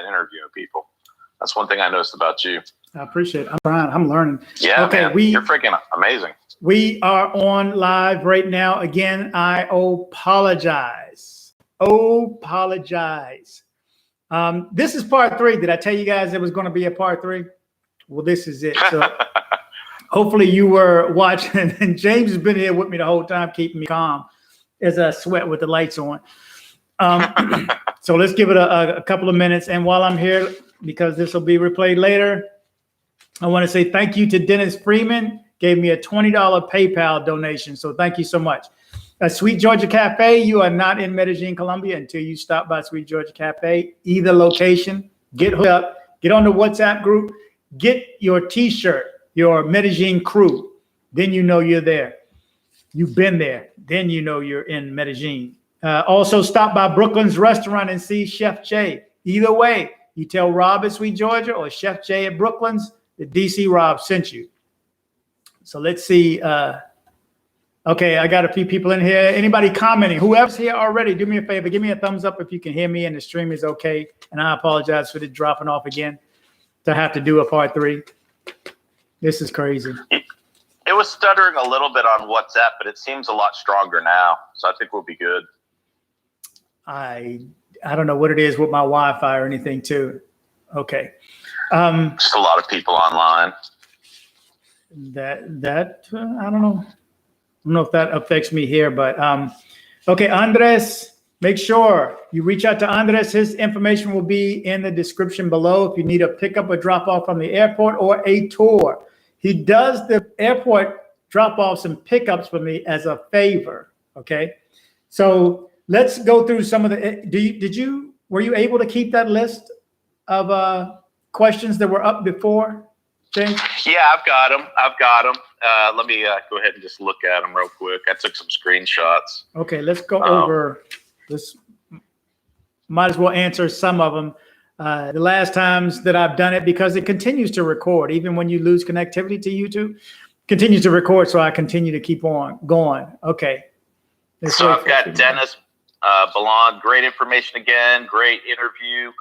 interviewing people. That's one thing I noticed about you. I appreciate it. I'm trying. I'm learning. Yeah, okay, man, you're freaking amazing. We are on live right now. Again, I apologize. This is part 3. Did I tell you guys it was going to be a part 3? Well, this is it. So hopefully you were watching. And James has been here with me the whole time, keeping me calm as I sweat with the lights on. So let's give it a couple of minutes. And while I'm here, because this will be replayed later, I want to say thank you to Dennis Freeman. Gave me a $20 PayPal donation. So thank you so much. Sweet Georgia Cafe, you are not in Medellin, Colombia until you stop by Sweet Georgia Cafe. Either location, get hooked up, get on the WhatsApp group, get your t-shirt, your Medellin crew. Then you know you're there. You've been there. Then you know you're in Medellin. Also stop by Brooklyn's restaurant and see Chef Jay. Either way, you tell Rob at Sweet Georgia or Chef Jay at Brooklyn's that DC Rob sent you. So let's see. Okay, I got a few people in here. Anybody commenting? Whoever's here already, do me a favor. Give me a thumbs up if you can hear me and the stream is okay. And I apologize for the dropping off again to have to do a part 3. This is crazy. It was stuttering a little bit on WhatsApp, but it seems a lot stronger now. So I think we'll be good. I don't know what it is with my Wi-Fi or anything too. Okay. Just a lot of people online. I don't know. I don't know if that affects me here, but okay, Andres, make sure you reach out to Andres. His information will be in the description below if you need a pickup or drop off from the airport or a tour. He does the airport drop offs and pickups for me as a favor. Okay, so let's go through some of the. Were you able to keep that list of questions that were up before? James? Yeah, I've got them. Let me go ahead and just look at them real quick. I took some screenshots. Okay, let's go over this. Might as well answer some of them. The last times that I've done it, because it continues to record, even when you lose connectivity to YouTube, continues to record. So I continue to keep on going. Okay. So I've got Dennis Ballon. Great information again. Great interview.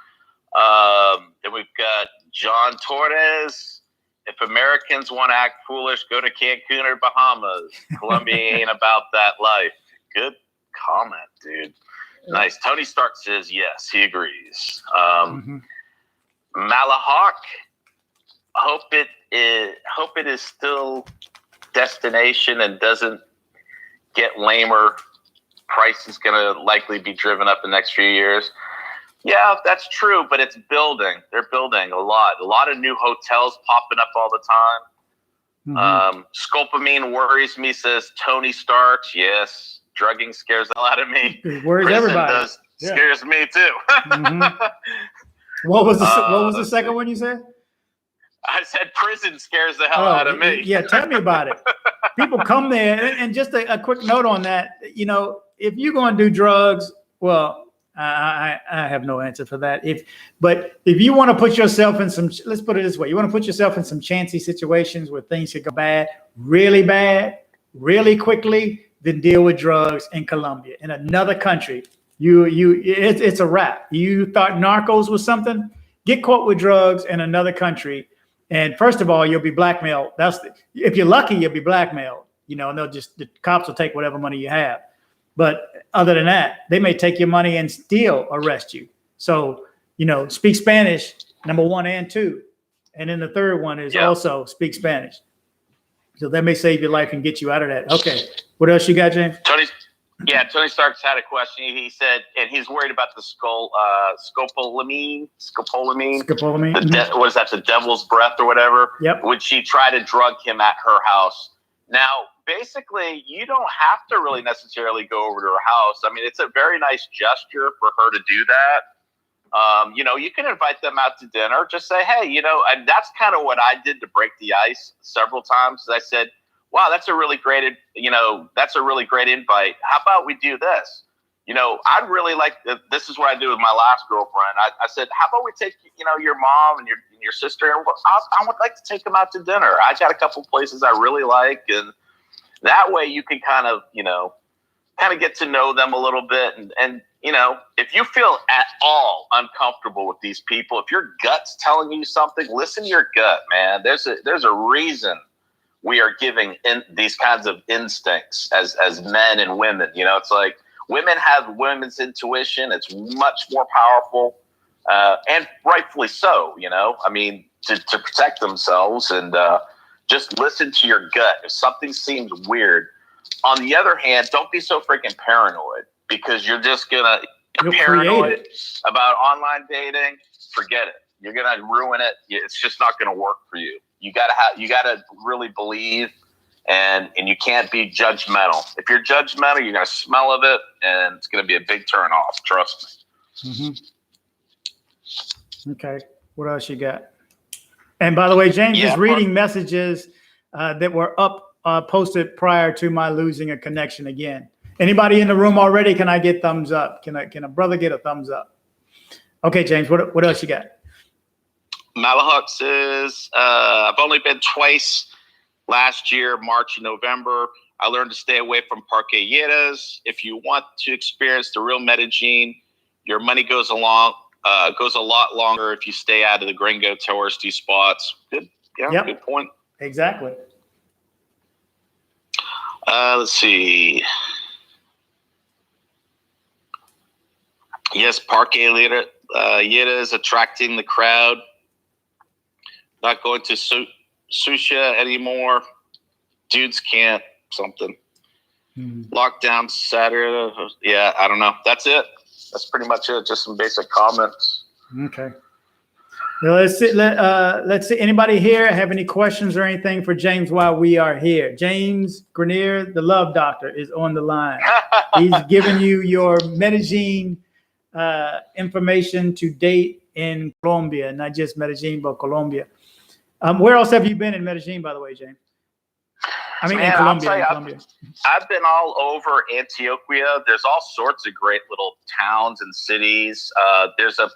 Then we've got John Torres. If Americans want to act foolish, go to Cancun or Bahamas. Colombia ain't about that life. Good comment, dude. Nice. Tony Stark says yes, he agrees. Malahawk, hope it is still destination and doesn't get lamer. Price is going to likely be driven up the next few years. Yeah, that's true, but it's building. They're building a lot of new hotels popping up all the time. Scopamine worries me, says Tony Starks. Yes, drugging scares the hell out of me. It worries everybody. Scares me too. What was the second one you said? I said prison scares the hell out of me. Yeah, tell me about it. People come there, and just a quick note on that. You know, if you're going to do drugs, well, I have no answer for that. But if you want to put yourself in some, let's put it this way, you want to put yourself in some chancy situations where things could go bad, really quickly, then deal with drugs in Colombia. In another country, it's a wrap. You thought Narcos was something, get caught with drugs in another country, and first of all, you'll be blackmailed. If you're lucky, you'll be blackmailed. You know, and the cops will take whatever money you have. But other than that, they may take your money and still arrest you. So, speak Spanish, number 1 and 2. And then the third one is also speak Spanish. So that may save your life and get you out of that. Okay. What else you got, James? Tony Starks had a question. He said, and he's worried about the scopolamine. What is that? The devil's breath or whatever? Yep. Would she try to drug him at her house? Now, basically, you don't have to really necessarily go over to her house. I mean, it's a very nice gesture for her to do that. You can invite them out to dinner. Just say, hey, and that's kind of what I did to break the ice several times. I said, wow, that's a really great invite. How about we do this? I'd really like, this is what I do with my last girlfriend. I said, how about we take, your mom and your sister, and I would like to take them out to dinner. I got a couple places I really like, and that way you can kind of get to know them a little bit. And you know, if you feel at all uncomfortable with these people, if your gut's telling you something, listen to your gut, man. There's a reason we are giving in these kinds of instincts as men and women. You know, it's like women have women's intuition. It's much more powerful, and rightfully so. You know, I mean, to protect themselves, and just listen to your gut. If something seems weird, on the other hand, don't be so freaking paranoid, because you're just gonna paranoid about online dating. Forget it. You're gonna ruin it. It's just not gonna work for you. You gotta really believe, and you can't be judgmental. If you're judgmental, you're gonna smell of it, and it's gonna be a big turn off. Trust me. Mm-hmm. Okay. What else you got? And by the way, James is reading messages that were posted prior to my losing a connection again. Anybody in the room already? Can I get thumbs up? Can a brother get a thumbs up? Okay, James. What else you got? Malahawk says, I've only been twice last year, March and November. I learned to stay away from parquilleras. If you want to experience the real Medellin, your money goes a lot longer if you stay out of the gringo touristy spots. Good. Yeah, yep. Good point. Exactly. Let's see. Yes, parquillera is attracting the crowd. Not going to Susha anymore. Dudes can't something. Lockdown Saturday. Yeah, I don't know. That's it. That's pretty much it. Just some basic comments. Okay. Well, let's see. Let's see. Anybody here have any questions or anything for James while we are here? James Grenier, the Love Doctor, is on the line. He's giving you your Medellin information to date in Colombia, not just Medellin, but Colombia. Where else have you been in Medellin, by the way, James? I mean, in Colombia. I've been all over Antioquia. There's all sorts of great little towns and cities. There's a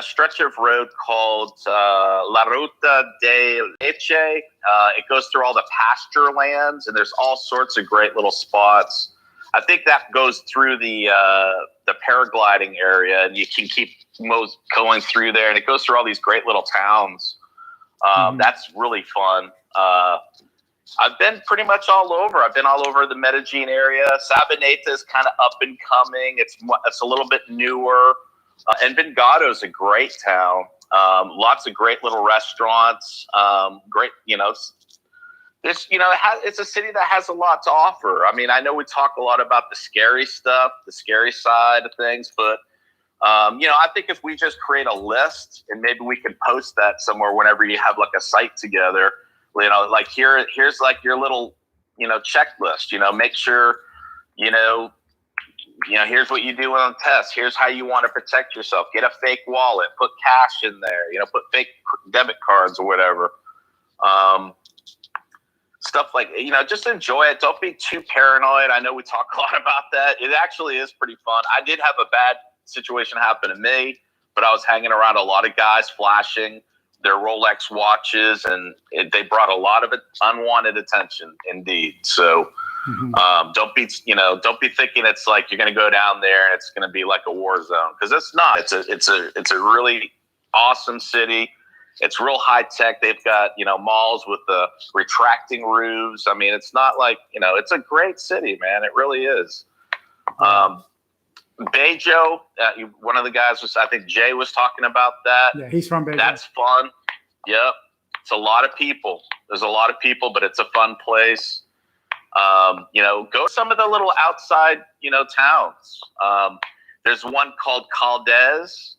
stretch of road called La Ruta de Leche. It goes through all the pasture lands, and there's all sorts of great little spots. I think that goes through the paragliding area, and you can keep going through there, and it goes through all these great little towns. That's really fun. I've been pretty much all over. I've been all over the Medellin area. Sabaneta is kind of up and coming. It's a little bit newer. And Envigado is a great town. Lots of great little restaurants. Great, it's a city that has a lot to offer. I mean, I know we talk a lot about the scary stuff, the scary side of things, but I think if we just create a list, and maybe we can post that somewhere whenever you have like a site together, like here's like your little, checklist, make sure, here's what you do on the test. Here's how you want to protect yourself. Get a fake wallet, put cash in there, put fake debit cards or whatever. Stuff like, just enjoy it. Don't be too paranoid. I know we talk a lot about that. It actually is pretty fun. I did have a bad situation happen to me, but I was hanging around a lot of guys flashing their Rolex watches, and they brought a lot of unwanted attention indeed. So don't be thinking it's like you're going to go down there and it's going to be like a war zone, because it's not. It's a really awesome city. It's real high tech. They've got, malls with the retracting roofs. I mean, it's not like, it's a great city, man. It really is. Bejo, one of the guys I think Jay was talking about that. Yeah, he's from Bejo. That's fun. Yep. It's a lot of people. There's a lot of people, but it's a fun place. Go to some of the little outside, towns. There's one called Caldez,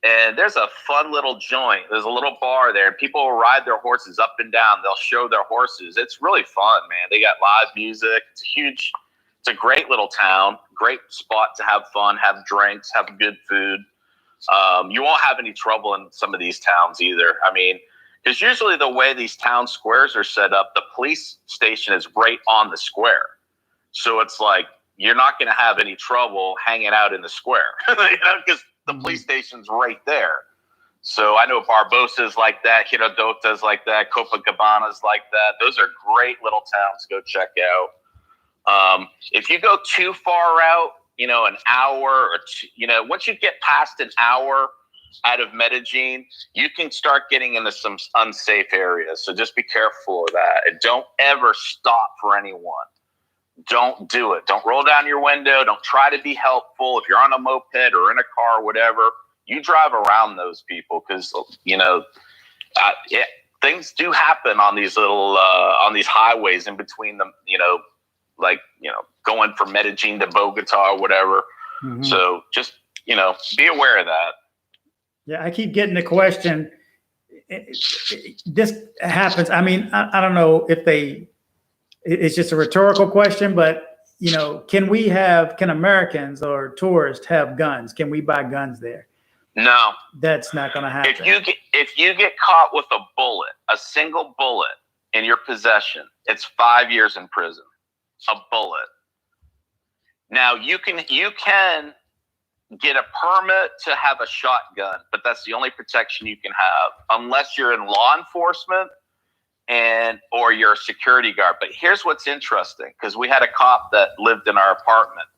and there's a fun little joint. There's a little bar there, and people will ride their horses up and down. They'll show their horses. It's really fun, man. They got live music. It's a great little town, great spot to have fun, have drinks, have good food. You won't have any trouble in some of these towns either. I mean, because usually the way these town squares are set up, the police station is right on the square. So it's like, you're not going to have any trouble hanging out in the square, because the police station's right there. So I know Barbosa's like that, Giradota's like that, Copacabana's like that. Those are great little towns to go check out. If you go too far out, you know, an hour or two, you know, once you get past an hour out of Medellin, you can start getting into some unsafe areas. So just be careful of that. And don't ever stop for anyone. Don't do it. Don't roll down your window. Don't try to be helpful. If you're on a moped or in a car, whatever, you drive around those people because, you know, things do happen on these little, on these highways in between them, you know, like, you know, going from Medellin to Bogota or whatever. Mm-hmm. So just, you know, be aware of that. Yeah, I keep getting the question. This happens. I mean, I don't know if it's just a rhetorical question, but, you know, can Americans or tourists have guns? Can we buy guns there? No. That's not going to happen. If you get caught with a bullet, a single bullet in your possession, it's 5 years in prison. A bullet. Now you can get a permit to have a shotgun, but that's the only protection you can have unless you're in law enforcement or you're a security guard. But here's what's interesting, because we had a cop that lived in our apartment.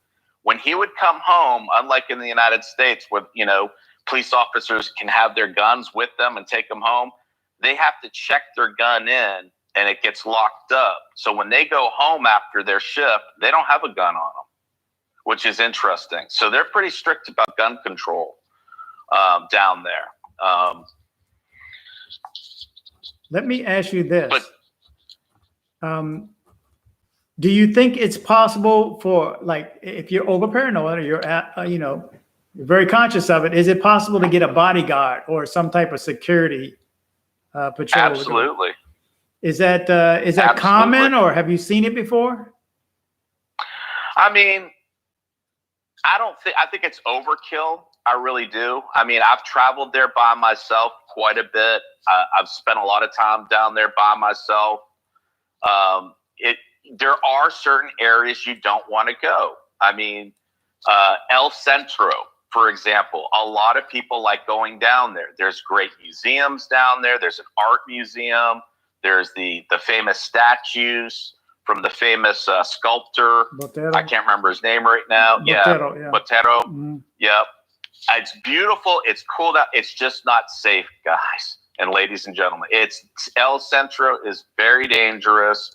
When he would come home, unlike in the United States where, you know, police officers can have their guns with them and take them home, they have to check their gun in and it gets locked up. So when they go home after their shift, they don't have a gun on them, which is interesting. So they're pretty strict about gun control down there. Let me ask you this. Do you think it's possible for, like, if you're over paranoid or you're, you know, you're very conscious of it, is it possible to get a bodyguard or some type of security patrol? Absolutely. Is that Absolutely. Common, or have you seen it before? I mean, I think it's overkill. I really do. I mean, I've traveled there by myself quite a bit. I've spent a lot of time down there by myself. There are certain areas you don't want to go. I mean, El Centro, for example, a lot of people like going down there. There's great museums down there. There's an art museum. There's the famous statues from the famous sculptor. Botero. I can't remember his name right now. Botero, yeah. Botero. Mm-hmm. Yep. It's beautiful. It's cool. It's just not safe, guys and ladies and gentlemen. El Centro is very dangerous.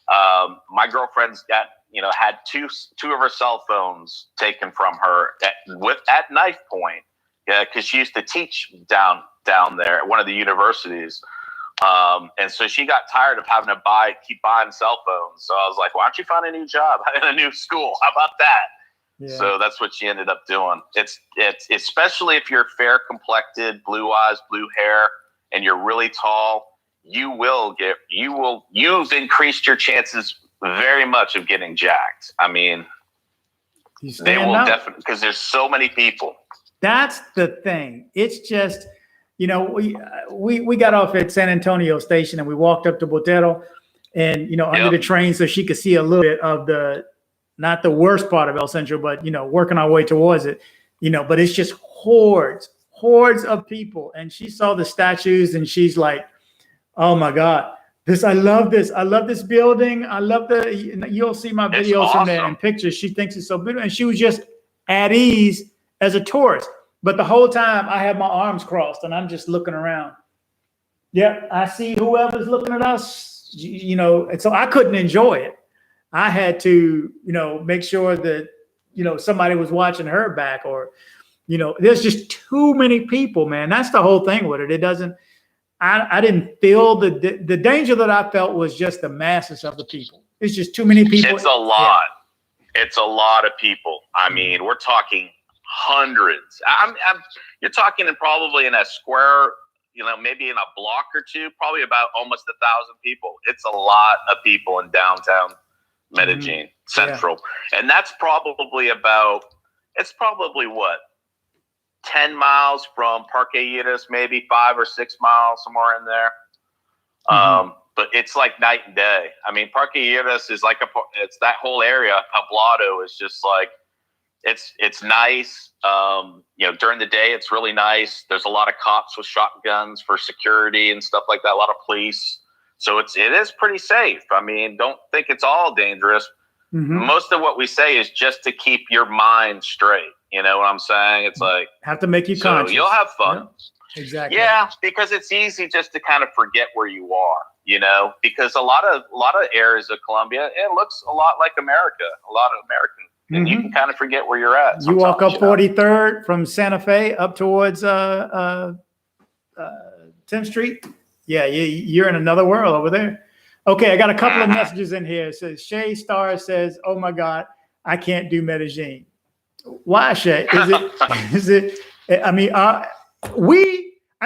My girlfriend's had two of her cell phones taken from her at knife point. Yeah, because she used to teach down there at one of the universities. And so she got tired of having to keep buying cell phones. So I was like, why don't you find a new job in a new school? How about that? Yeah. So that's what she ended up doing. It's especially if you're fair complected, blue eyes, blue hair, and you're really tall, you've increased your chances very much of getting jacked. I mean, they will definitely, because there's so many people. That's the thing. It's just, you know, we got off at San Antonio station and we walked up to Botero and, you know, under the train so she could see a little bit of not the worst part of El Centro, but, you know, working our way towards it, you know, but it's just hordes of people. And she saw the statues and she's like, oh my God, I love this. I love this building. I love you'll see my videos from there and pictures. She thinks it's so beautiful. And she was just at ease as a tourist. But the whole time I have my arms crossed and I'm just looking around. Yeah, I see whoever's looking at us, you know, and so I couldn't enjoy it. I had to, you know, make sure that, you know, somebody was watching her back or, you know, there's just too many people, man. That's the whole thing with it. It doesn't, I didn't feel the danger that I felt was just the masses of the people. It's just too many people. It's a lot. Yeah. It's a lot of people. I mean, we're talking hundreds. You're talking probably in a square, you know, maybe in a block or two, probably about almost 1,000 people. It's a lot of people in downtown Medellin Central. Yeah. And that's probably what, 10 miles from Parque Iris, maybe 5 or 6 miles, somewhere in there. But it's like night and day. I mean, Parque Iris is like it's that whole area. Poblado is just like, it's nice. You know, during the day, it's really nice. There's a lot of cops with shotguns for security and stuff like that. A lot of police. So it is pretty safe. I mean, don't think it's all dangerous, most of what we say is just to keep your mind straight. You know what I'm saying? It's like, have to make you conscious. You'll have fun. Yeah, exactly. Yeah, because it's easy just to kind of forget where you are, you know, because a lot of areas of Colombia, it looks a lot like America, a lot of American. And you can kind of forget where you're at. You walk up 43rd from Santa Fe up towards 10th Street. Yeah, you're in another world over there. Okay, I got a couple of messages in here. It says, Shay Star says, oh my God, I can't do Medellin. Why, Shay? Is it, I mean, I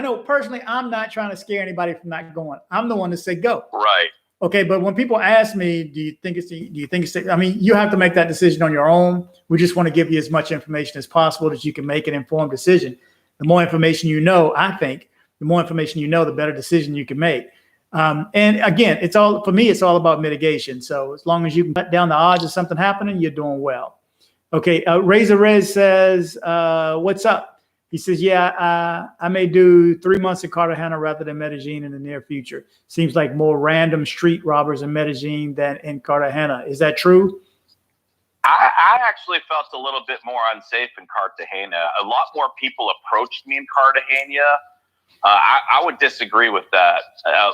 know personally, I'm not trying to scare anybody from not going. I'm the one to say go. Right. Okay, but when people ask me, do you think it's, I mean, you have to make that decision on your own. We just want to give you as much information as possible that you can make an informed decision. The more information you know, I think, the more information you know, the better decision you can make. And again, it's all about mitigation. So as long as you can cut down the odds of something happening, you're doing well. Okay, Razor Rez says, what's up? He says, yeah, I may do 3 months in Cartagena rather than Medellin in the near future. Seems like more random street robbers in Medellin than in Cartagena. Is that true? I actually felt a little bit more unsafe in Cartagena. A lot more people approached me in Cartagena. I would disagree with that.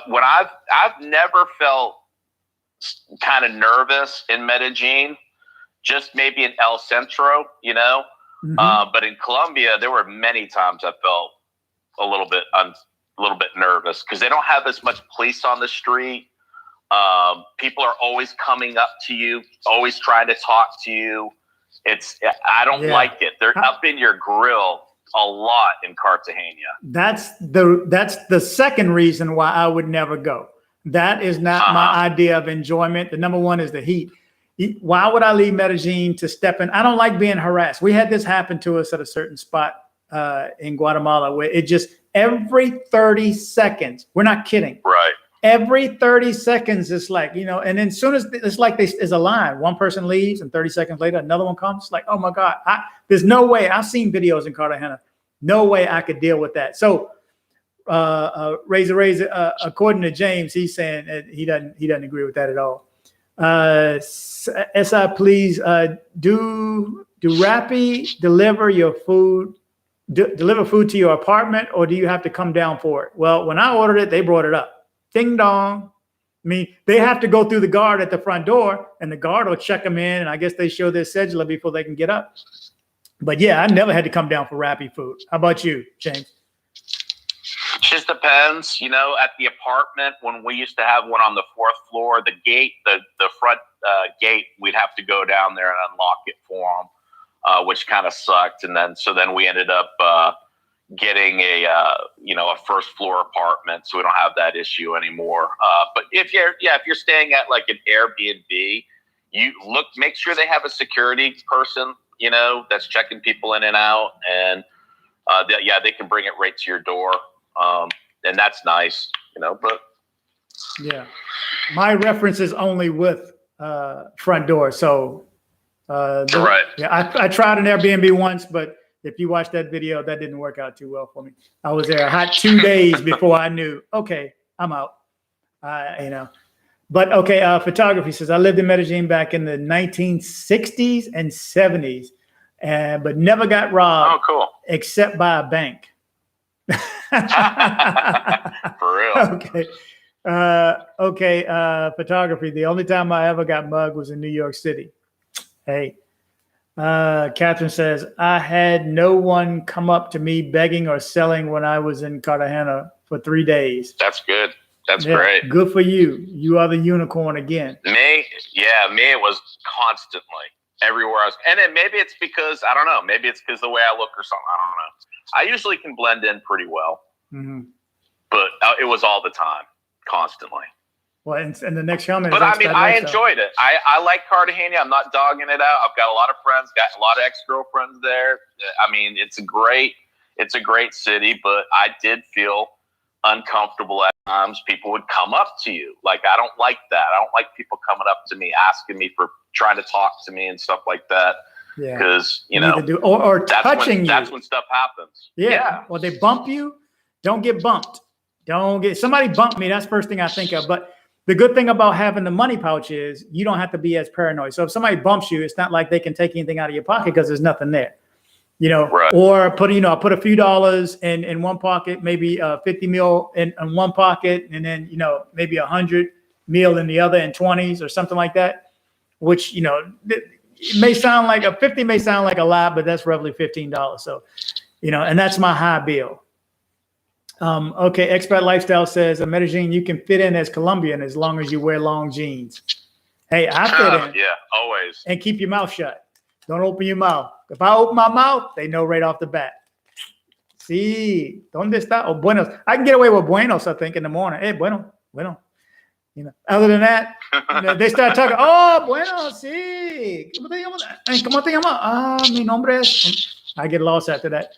When I've never felt kind of nervous in Medellin, just maybe in El Centro, you know. But in Colombia, there were many times I felt a little bit nervous because they don't have as much police on the street. People are always coming up to you, always trying to talk to you. I don't like it. They're up in your grill a lot in Cartagena. That's the second reason why I would never go. That is not my idea of enjoyment. The number one is the heat. Why would I leave Medellin to step in? I don't like being harassed. We had this happen to us at a certain spot in Guatemala where it just every 30 seconds, we're not kidding. Right. Every 30 seconds, it's like, you know, and then as soon as it's like there's a line, one person leaves and 30 seconds later, another one comes. It's like, oh my God, there's no way. I've seen videos in Cartagena. No way I could deal with that. So Razor, according to James, he's saying that he doesn't agree with that at all. SI, please, do Rappi deliver your food, deliver food to your apartment, or do you have to come down for it? Well, when I ordered it, they brought it up. Ding dong. I mean, they have to go through the guard at the front door, and the guard will check them in, and I guess they show their cedula before they can get up. But yeah, I never had to come down for Rappi food. How about you, James? Just depends, you know. At the apartment, when we used to have one on the 4th floor, the gate, the front gate, we'd have to go down there and unlock it for them, which kind of sucked. And then we ended up getting a 1st floor apartment, so we don't have that issue anymore. But if you're staying at like an Airbnb, make sure they have a security person, you know, that's checking people in and out, and they can bring it right to your door. And that's nice, you know, but yeah, my reference is only with front door. So right. Yeah, I tried an Airbnb once, but if you watch that video, that didn't work out too well for me. I was there a hot 2 days before I knew, okay, I'm out. You know, but okay. Photography says, I lived in Medellin back in the 1960s and 70s, but never got robbed. Oh, cool. Except by a bank. For real. Okay. Photography. The only time I ever got mugged was in New York City. Hey. Catherine says, I had no one come up to me begging or selling when I was in Cartagena for 3 days. That's good. That's great. Good for you. You are the unicorn again. Me, it was constantly everywhere I was. And then maybe it's because, I don't know, maybe it's because the way I look or something. I don't know. I usually can blend in pretty well, but it was all the time, constantly. Well, and the next comment. But I mean, I enjoyed it. I like Cartagena. I'm not dogging it out. I've got a lot of friends, got a lot of ex-girlfriends there. I mean, it's a great city, but I did feel uncomfortable at times. People would come up to you. Like, I don't like that. I don't like people coming up to me, asking me for trying to talk to me and stuff like that. Yeah, because you know, or touching you. That's when stuff happens. Yeah. Well, they bump you. Don't get bumped. Don't get somebody bump me. That's the first thing I think of. But the good thing about having the money pouch is you don't have to be as paranoid. So if somebody bumps you, it's not like they can take anything out of your pocket because there's nothing there. You know, Right. or put a few dollars in one pocket, maybe 50 mil in one pocket, and then, maybe 100 mil in the other, and 20s or something like that, which, it may sound like 50 may sound like a lot, but that's roughly $15. So, and that's my high bill. Okay. Expat Lifestyle says, Medellin, you can fit in as Colombian as long as you wear long jeans. Hey, I fit in. Yeah, always. And keep your mouth shut. Don't open your mouth. If I open my mouth, they know right off the bat. Sí, ¿dónde está? Oh, buenos. I can get away with buenos, I think, in the morning. Hey, bueno. Other than that, they start talking. Oh, bueno, sí. ¿Cómo te llamas? Ah, mi nombre es. I get lost after that.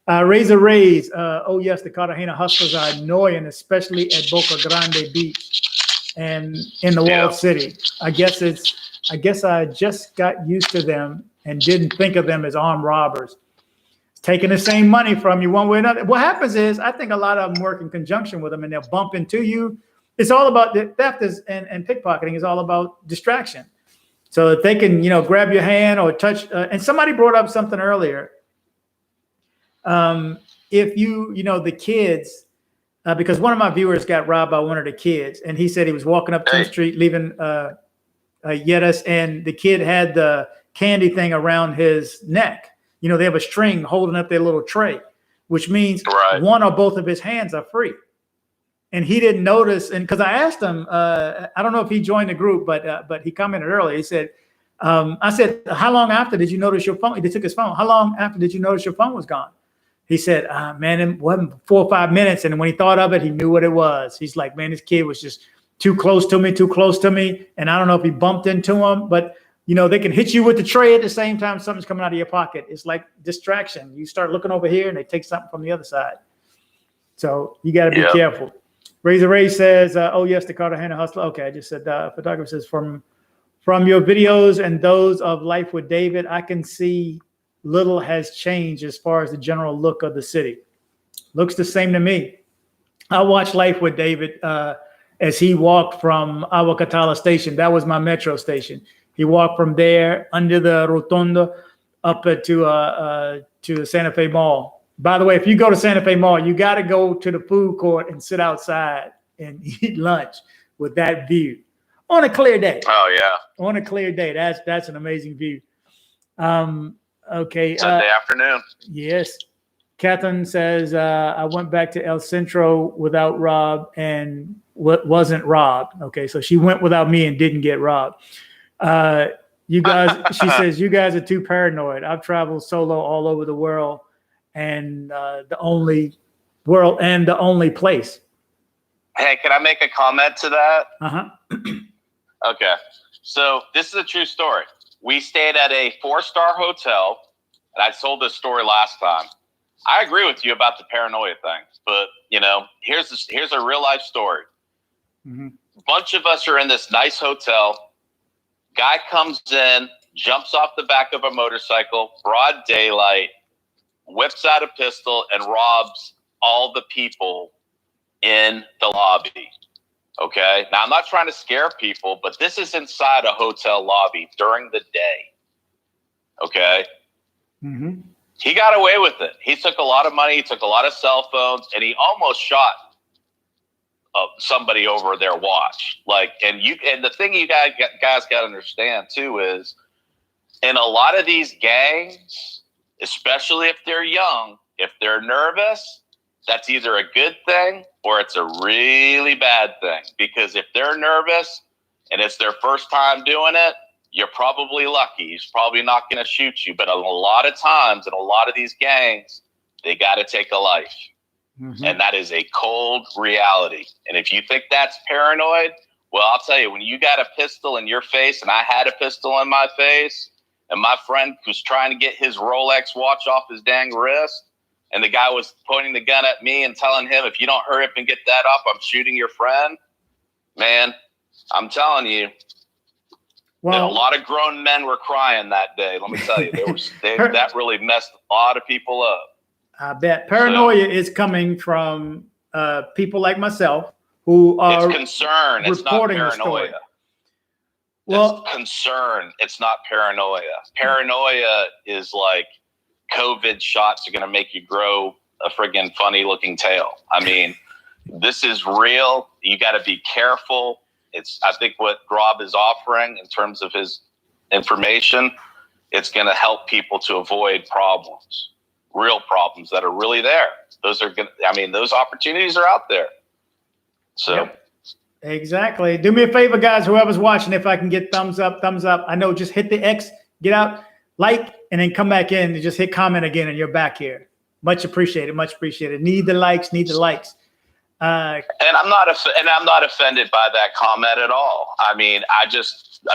Razor Rays. Oh, yes, the Cartagena hustlers are annoying, especially at Boca Grande Beach and in the walled city. I guess I just got used to them and didn't think of them as armed robbers. It's taking the same money from you one way or another. What happens is, I think a lot of them work in conjunction with them, and they'll bump into you. It's all about the theft and pickpocketing is all about distraction. So that they can, grab your hand or touch. And somebody brought up something earlier. If the kids, because one of my viewers got robbed by one of the kids, and he said he was walking up 10th Street leaving Yetis, and the kid had the candy thing around his neck. They have a string holding up their little tray, which means one or both of his hands are free. And he didn't notice. And because I asked him, I don't know if he joined the group, but he commented earlier. He said, I said, how long after did you notice your phone? They took his phone. How long after did you notice your phone was gone? He said, man, it wasn't 4 or 5 minutes. And when he thought of it, he knew what it was. He's like, man, this kid was just too close to me. And I don't know if he bumped into him, but they can hit you with the tray at the same time something's coming out of your pocket. It's like distraction. You start looking over here and they take something from the other side. So you got to be careful. Razor Ray says, oh, yes, the Cartagena hustler. Okay, I just said photographer says, from your videos and those of Life with David, I can see little has changed as far as the general look of the city. Looks the same to me. I watched Life with David as he walked from Agua Catala station. That was my metro station. He walked from there under the Rotonda up to Santa Fe Mall. By the way, if you go to Santa Fe Mall, you got to go to the food court and sit outside and eat lunch with that view on a clear day. Oh yeah, on a clear day. That's an amazing view. Okay. Sunday afternoon. Yes. Catherine says, I went back to El Centro without Rob and wasn't robbed. Okay, so she went without me and didn't get robbed. You guys, she says, you guys are too paranoid. I've traveled solo all over the world, and the only place. Hey, can I make a comment to that? Uh-huh. Okay. So this is a true story. We stayed at a 4-star hotel, and I told this story last time. I agree with you about the paranoia thing, but here's a real life story. Mm-hmm. Bunch of us are in this nice hotel. Guy comes in, jumps off the back of a motorcycle, broad daylight, whips out a pistol, and robs all the people in the lobby. Okay. Now, I'm not trying to scare people, but this is inside a hotel lobby during the day. Okay. Mm-hmm. He got away with it. He took a lot of money. He took a lot of cell phones, and he almost shot somebody over their watch. And the thing you guys got to understand too is, in a lot of these gangs, especially if they're young, if they're nervous, that's either a good thing or it's a really bad thing. Because if they're nervous and it's their first time doing it, you're probably lucky. He's probably not going to shoot you. But a lot of times in a lot of these gangs, they got to take a life. Mm-hmm. And that is a cold reality. And if you think that's paranoid, well, I'll tell you, when you got a pistol in your face, and I had a pistol in my face, and my friend was trying to get his Rolex watch off his dang wrist, and the guy was pointing the gun at me and telling him, if you don't hurry up and get that off, I'm shooting your friend. Man, I'm telling you, a lot of grown men were crying that day. Let me tell you, that really messed a lot of people up. I bet paranoia is coming from people like myself who are it's concern. It's not paranoia. Well, it's concern. It's not paranoia. Paranoia is like COVID shots are going to make you grow a friggin' funny looking tail. I mean, this is real. You got to be careful. I think what Rob is offering in terms of his information, it's going to help people to avoid problems, real problems that are really there. Those opportunities are out there. So. Yep. Exactly. Do me a favor, guys, whoever's watching, if I can get thumbs up. I know, just hit the X, get out, like, and then come back in and just hit comment again, and you're back here. Much appreciated. Need the likes. And I'm not offended by that comment at all. I mean,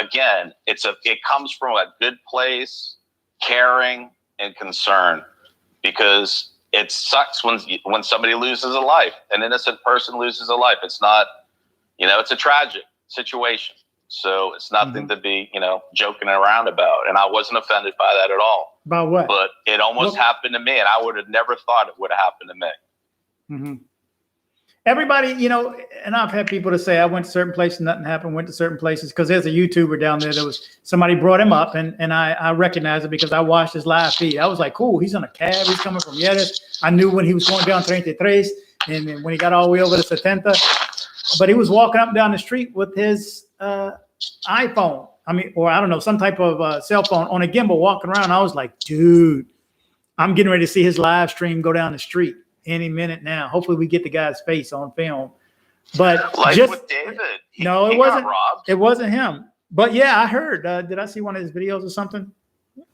again, it comes from a good place, caring and concern, because it sucks when somebody loses a life, an innocent person loses a life. It's not, it's a tragic situation. So it's nothing to be, joking around about. And I wasn't offended by that at all. About what? But it almost happened to me, and I would have never thought it would have happened to me. Mm-hmm. Everybody, and I've had people to say, I went to certain places, nothing happened, went to certain places, because there's a YouTuber down there that somebody brought him up, and I recognized it because I watched his live feed. I was like, cool, he's on a cab, he's coming from Yeres. I knew when he was going down 33, and then when he got all the way over to 70, but he was walking up and down the street with his iPhone. Or I don't know, some type of cell phone on a gimbal walking around. I was like, dude, I'm getting ready to see his live stream go down the street any minute now. Hopefully we get the guy's face on film. But like with David. It wasn't robbed. It wasn't him. But yeah, I heard. Did I see one of his videos or something?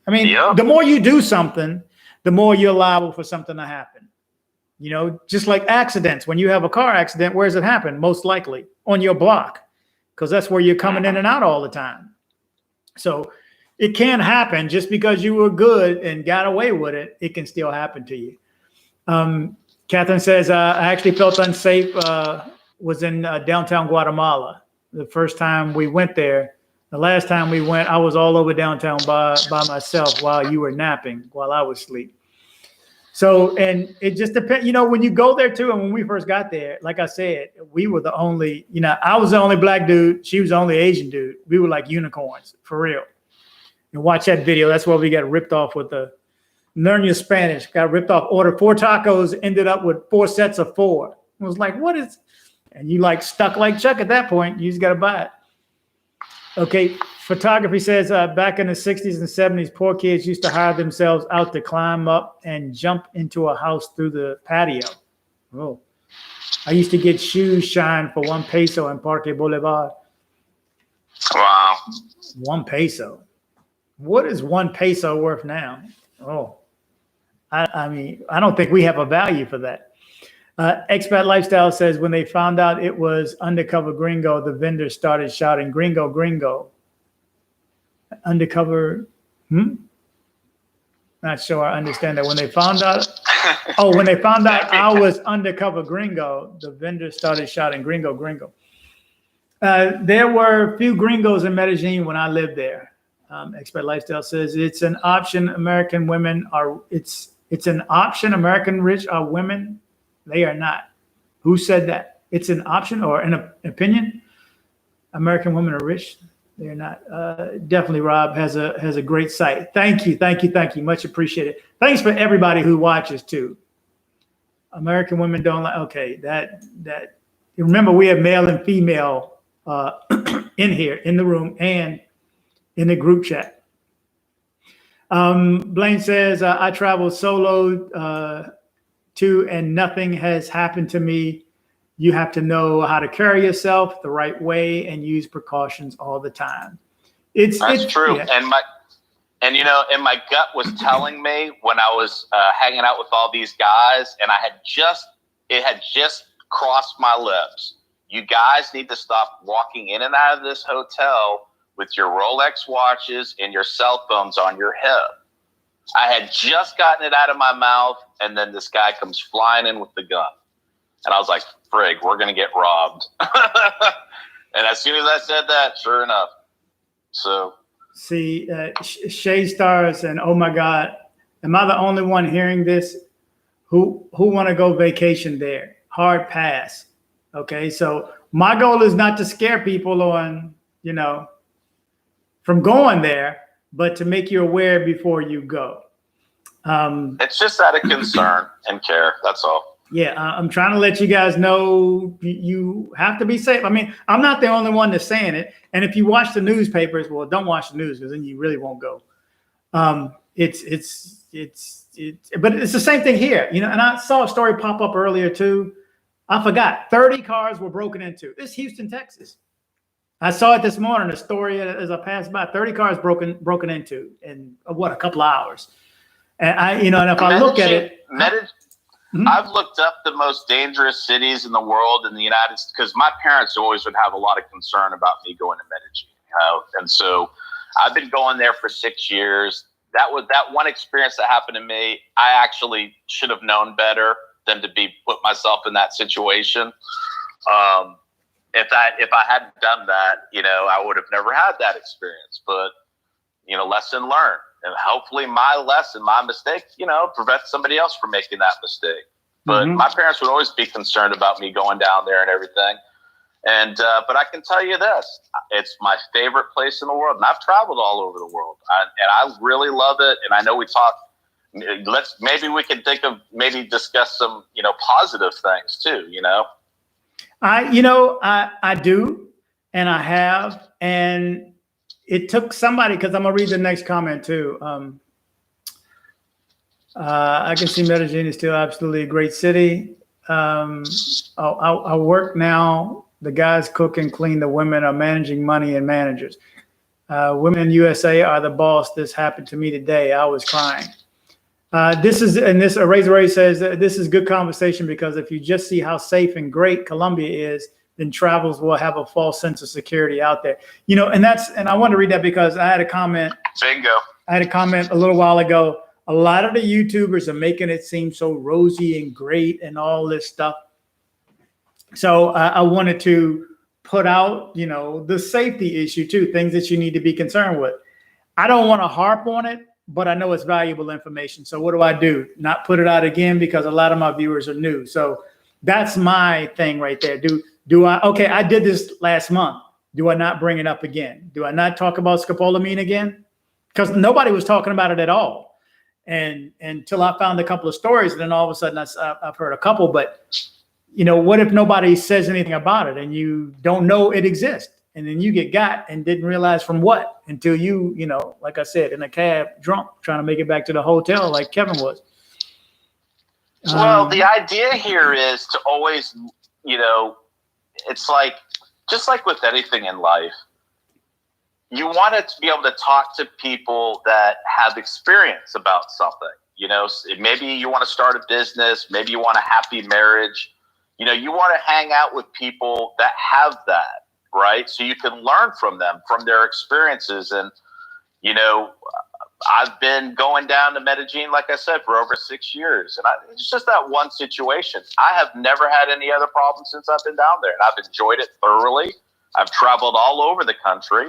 The more you do something, the more you're liable for something to happen. Just like accidents. When you have a car accident, where does it happen? Most likely on your block, because that's where you're coming in and out all the time. So it can happen. Just because you were good and got away with it, it can still happen to you. Catherine says, I actually felt unsafe, was in downtown Guatemala. The first time we went there. The last time we went, I was all over downtown by myself while you were napping, while I was asleep. So, and it just depends, when you go there too, and when we first got there, like I said, we were the only, I was the only black dude. She was the only Asian dude. We were like unicorns, for real. And watch that video. That's why we got ripped off with the learn your Spanish. Got ripped off, ordered 4 tacos, ended up with 4 sets of 4. It was like, what is, and you like stuck like Chuck at that point. You just got to buy it. Okay. Photography says back in the 60s and 70s, poor kids used to hire themselves out to climb up and jump into a house through the patio. Oh, I used to get shoes shined for 1 peso in Parque Boulevard. Wow. 1 peso. What is 1 peso worth now? Oh, I don't think we have a value for that. Expat Lifestyle says when they found out it was undercover gringo, the vendor started shouting, gringo, gringo. Undercover, Not sure I understand that. When they found out, I was undercover gringo, the vendor started shouting, gringo, gringo. There were a few gringos in Medellin when I lived there. Expat Lifestyle says it's an option. American women are, it's an option. American rich are women. They are not. Who said that? It's an option or an opinion. American women are rich. They're not. Definitely, Rob has a great site. Thank you. Much appreciated. Thanks for everybody who watches too. American women don't like. Okay, that. Remember, we have male and female in here in the room and in the group chat. Blaine says I traveled solo too, and nothing has happened to me. You have to know how to carry yourself the right way and use precautions all the time. That's true. Yeah. And my gut was telling me when I was hanging out with all these guys, and it had just crossed my lips. You guys need to stop walking in and out of this hotel with your Rolex watches and your cell phones on your hip. I had just gotten it out of my mouth, and then this guy comes flying in with the gun. And I was like, frig, we're going to get robbed. And as soon as I said that, sure enough. So. See, Shay Stars and oh my God, am I the only one hearing this? Who want to go vacation there? Hard pass. Okay, so my goal is not to scare people on, from going there, but to make you aware before you go. It's just out of concern and care. That's all. Yeah, I'm trying to let you guys know you have to be safe. I mean, I'm not the only one that's saying it. And if you watch the newspapers, well, don't watch the news because then you really won't go. But it's the same thing here, and I saw a story pop up earlier too. I forgot 30 cars were broken into. This is Houston, Texas. I saw it this morning, a story as I passed by, 30 cars broken into in a couple of hours. And and if I look at it, I've looked up the most dangerous cities in the world in the United States because my parents always would have a lot of concern about me going to Medellin, and so I've been going there for 6 years. That one experience that happened to me. I actually should have known better than to put myself in that situation. If I hadn't done that, I would have never had that experience. But lesson learned, and hopefully my mistake, prevents somebody else from making that mistake. But my parents would always be concerned about me going down there and everything. And but I can tell you this: it's my favorite place in the world, and I've traveled all over the world, and I really love it. And I know we talked. Maybe we can discuss some positive things too. I do, and I have, and it took somebody, because I'm gonna read the next comment too. I can see Medellin is still absolutely a great city. I work now. The guys cook and clean. The women are managing money and managers. Women in USA are the boss. This happened to me today. I was crying. Razor Ray says that this is good conversation, because if you just see how safe and great Colombia is, then travelers will have a false sense of security out there. And I want to read that because I had a comment. Bingo. I had a comment a little while ago. A lot of the YouTubers are making it seem so rosy and great and all this stuff. So I wanted to put out, the safety issue too, things that you need to be concerned with. I don't want to harp on it, but I know it's valuable information. So what do I do? Not put it out again, because a lot of my viewers are new. So that's my thing right there. I did this last month. Do I not bring it up again? Do I not talk about scopolamine again? Because nobody was talking about it at all. And until I found a couple of stories, and then all of a sudden I've heard a couple, but what if nobody says anything about it and you don't know it exists? And then you get got and didn't realize from what until you, like I said, in a cab drunk trying to make it back to the hotel like Kevin was. Well, the idea here is to always, it's like, just like with anything in life, you want to be able to talk to people that have experience about something. Maybe you want to start a business, maybe you want a happy marriage. You want to hang out with people that have that, right? So you can learn from them, from their experiences. And, I've been going down to Medellin, like I said, for over 6 years. And it's just that one situation. I have never had any other problems since I've been down there. And I've enjoyed it thoroughly. I've traveled all over the country.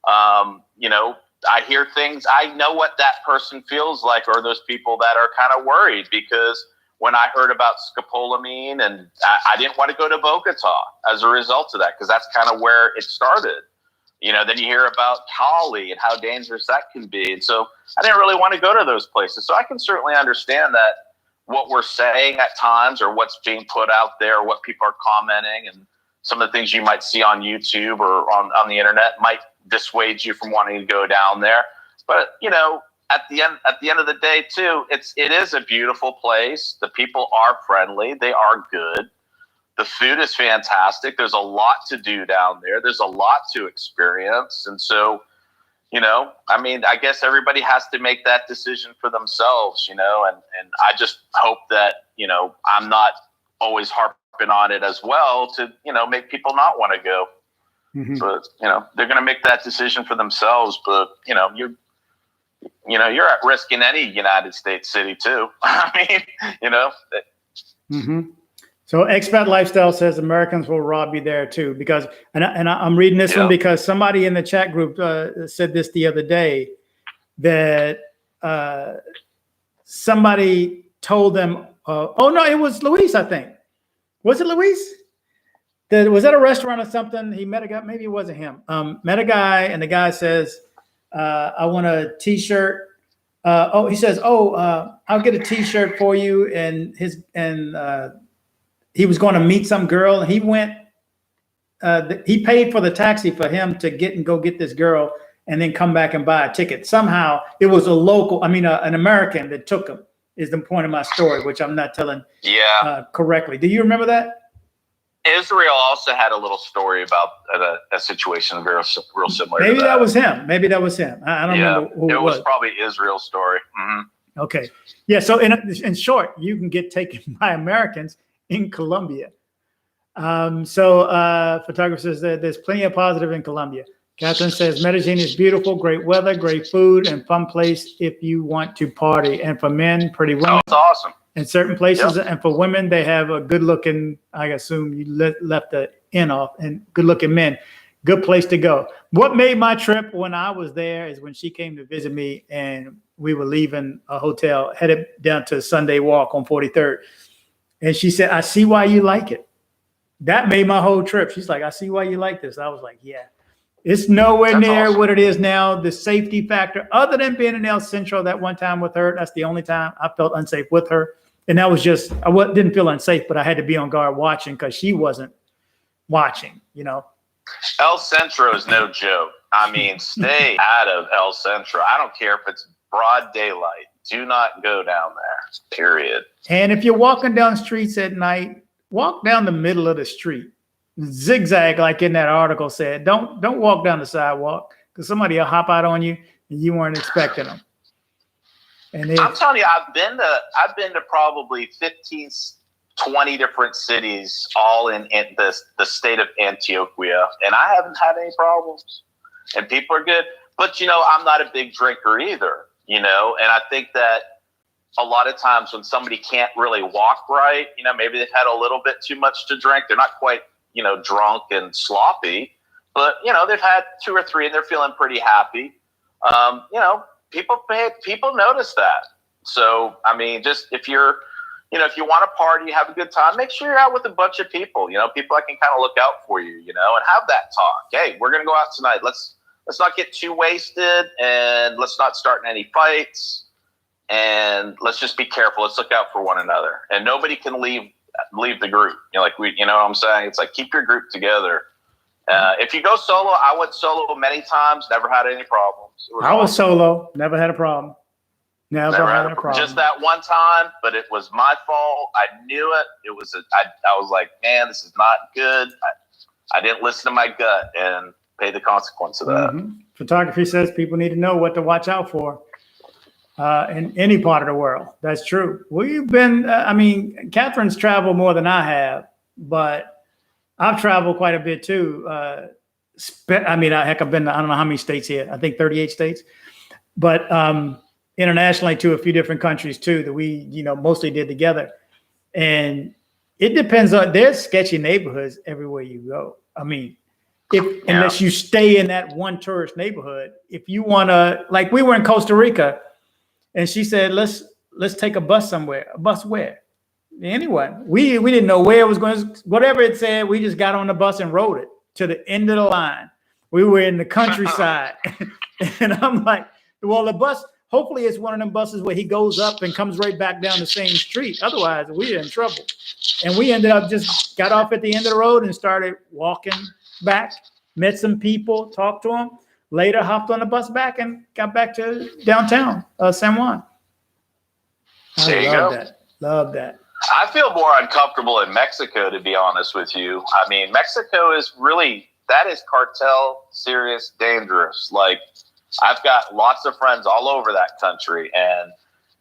I hear things. I know what that person feels like, or those people that are kind of worried, because when I heard about scopolamine, and I didn't want to go to Bogota as a result of that, because that's kind of where it started. Then you hear about Cali and how dangerous that can be. And so I didn't really want to go to those places. So I can certainly understand that what we're saying at times, or what's being put out there, what people are commenting, and some of the things you might see on YouTube or on the internet might dissuade you from wanting to go down there. But, at the end of the day too, it is a beautiful place. The people are friendly. They are good. The food is fantastic. There's a lot to do down there. There's a lot to experience. And so, I guess everybody has to make that decision for themselves, and I just hope that, I'm not always harping on it as well to, make people not want to go. Mm-hmm. But, they're going to make that decision for themselves. But, you're at risk in any United States city too. Mm-hmm. So Expat Lifestyle says Americans will rob you there too, because, and I'm reading this one because somebody in the chat group said this the other day, that somebody told them, oh no, it was Luis, I think. Was it Luis? Was that a restaurant or something? He met a guy, maybe it wasn't him. Met a guy, and the guy says, I want a t-shirt. He says, I'll get a t-shirt for you. And he was going to meet some girl, and he went, he paid for the taxi for him to go get this girl and then come back and buy a ticket. Somehow it was an American that took him, is the point of my story, which I'm not telling correctly. Do you remember that? Israel also had a little story about a situation real similar. Maybe to that was him. I don't remember who it was. It was probably Israel's story. Mm-hmm. Okay. Yeah. So in short, you can get taken by Americans in Colombia. Photographer says that there's plenty of positive in Colombia. Catherine says Medellin is beautiful, great weather, great food, and fun place if you want to party. And for men, pretty women. Oh, it's awesome. In certain places, and for women, they have a good-looking. I assume you left the N off, and good-looking men. Good place to go. What made my trip when I was there is when she came to visit me, and we were leaving a hotel, headed down to Sunday Walk on 43rd, and she said, "I see why you like it." That made my whole trip. She's like, "I see why you like this." I was like, "Yeah." It's nowhere near what it is now. The safety factor, other than being in El Centro that one time with her, that's the only time I felt unsafe with her. And that was just, didn't feel unsafe, but I had to be on guard watching because she wasn't watching, El Centro is no joke. I mean, stay out of El Centro. I don't care if it's broad daylight. Do not go down there, period. And if you're walking down streets at night, walk down the middle of the street. Zigzag, like in that article said. Don't walk down the sidewalk because somebody will hop out on you and you weren't expecting them. And I'm telling you, I've been to probably 15, 20 different cities, all in the state of Antioquia, and I haven't had any problems. And people are good. But, I'm not a big drinker either, and I think that a lot of times when somebody can't really walk right, maybe they've had a little bit too much to drink. They're not quite, drunk and sloppy, but, they've had 2 or 3 and they're feeling pretty happy. People notice that. So, I mean, just if you want to party, have a good time, make sure you're out with a bunch of people, people that can kind of look out for you, and have that talk. Hey, we're going to go out tonight. Let's not get too wasted, and let's not start any fights, and let's just be careful. Let's look out for one another, and nobody can leave the group. What I'm saying? It's like, keep your group together. If you go solo, I went solo many times, never had any problems. I was solo, never had a problem. Never had a problem. Just that one time, but it was my fault. I knew it. It was. I was like, man, this is not good. I didn't listen to my gut and pay the consequence of that. Mm-hmm. Photography says people need to know what to watch out for in any part of the world. That's true. We've been. Catherine's traveled more than I have, but I've traveled quite a bit too. I've been to, I don't know how many states here. I think 38 states, but internationally to a few different countries too that we, mostly did together. And it depends on, there's sketchy neighborhoods everywhere you go. I mean, unless you stay in that one tourist neighborhood, if you want to, like we were in Costa Rica and she said, let's take a bus somewhere. A bus where? Anyway, we didn't know where it was going. Whatever it said, we just got on the bus and rode it to the end of the line. We were in the countryside. And I'm like, well, the bus, hopefully it's one of them buses where he goes up and comes right back down the same street. Otherwise, we're in trouble. And we ended up just got off at the end of the road and started walking back, met some people, talked to them. Later, hopped on the bus back and got back to downtown, San Juan. There you go. Love that. I feel more uncomfortable in Mexico, to be honest with you. I mean, Mexico is really, that is cartel, serious, dangerous. Like, I've got lots of friends all over that country, and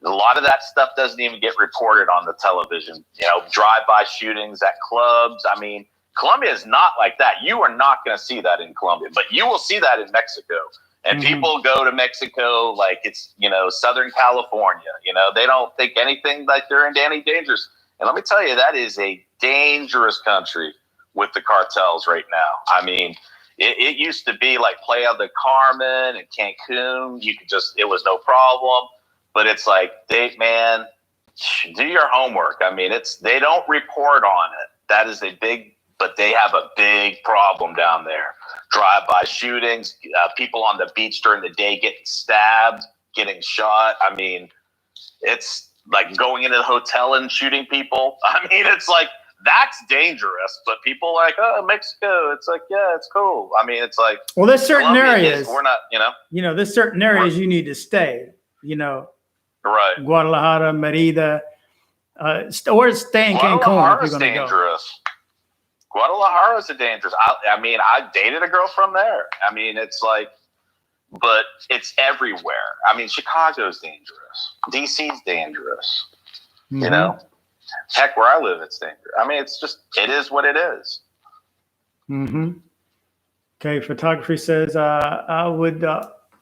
a lot of that stuff doesn't even get reported on the television. Drive-by shootings at clubs. I mean, Colombia is not like that. You are not going to see that in Colombia, but you will see that in Mexico. And people go to Mexico like it's, Southern California. They don't think anything like they're into any dangers. And let me tell you, that is a dangerous country with the cartels right now. I mean, it used to be like Playa del Carmen and Cancun. It was no problem. But it's like, do your homework. I mean, they don't report on it. That is a big but they have a big problem down there. Drive-by shootings, people on the beach during the day getting stabbed, getting shot. I mean, it's like going into the hotel and shooting people. I mean, it's like, that's dangerous. But people like, oh, Mexico. It's like, yeah, it's cool. I mean, it's like, well, there's certain areas. We're not, there's certain areas you need to stay, Right. Guadalajara, Merida, or stay in Cancun if you're going to go. Guadalajara is dangerous. I mean, I dated a girl from there. I mean, it's like, but it's everywhere. I mean, Chicago's dangerous. DC's dangerous. Mm-hmm. Heck, where I live, it's dangerous. I mean, it is what it is. Mm-hmm. Okay, photography says, I would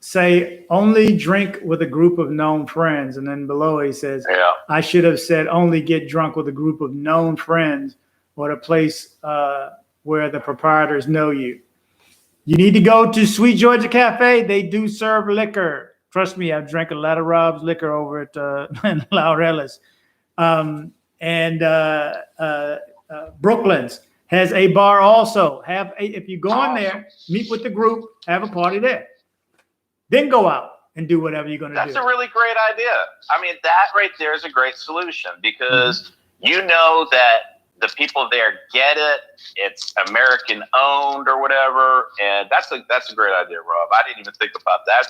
say only drink with a group of known friends. And then below he says, yeah. I should have said only get drunk with a group of known friends or a place where the proprietors know you. You need to go to Sweet Georgia Cafe. They do serve liquor. Trust me, I've drank a lot of Rob's liquor over at Laureles. And Brooklyn's has a bar also. If you go in there, meet with the group, have a party there. Then go out and do whatever you're going to do. That's a really great idea. I mean, that right there is a great solution because you know that the people there get it. It's American owned or whatever. And that's a great idea, Rob. I didn't even think about that.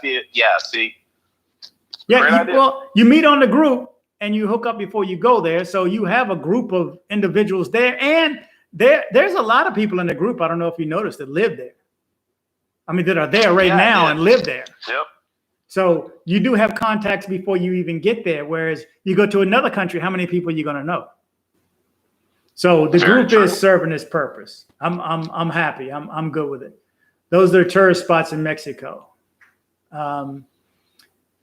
Well, you meet on the group and you hook up before you go there. So you have a group of individuals there. And there's a lot of people in the group, I don't know if you noticed, that live there. I mean, that are there now and live there. Yep. So you do have contacts before you even get there. Whereas you go to another country, how many people are you going to know? So the group is serving its purpose. I'm happy. I'm good with it. Those are tourist spots in Mexico. My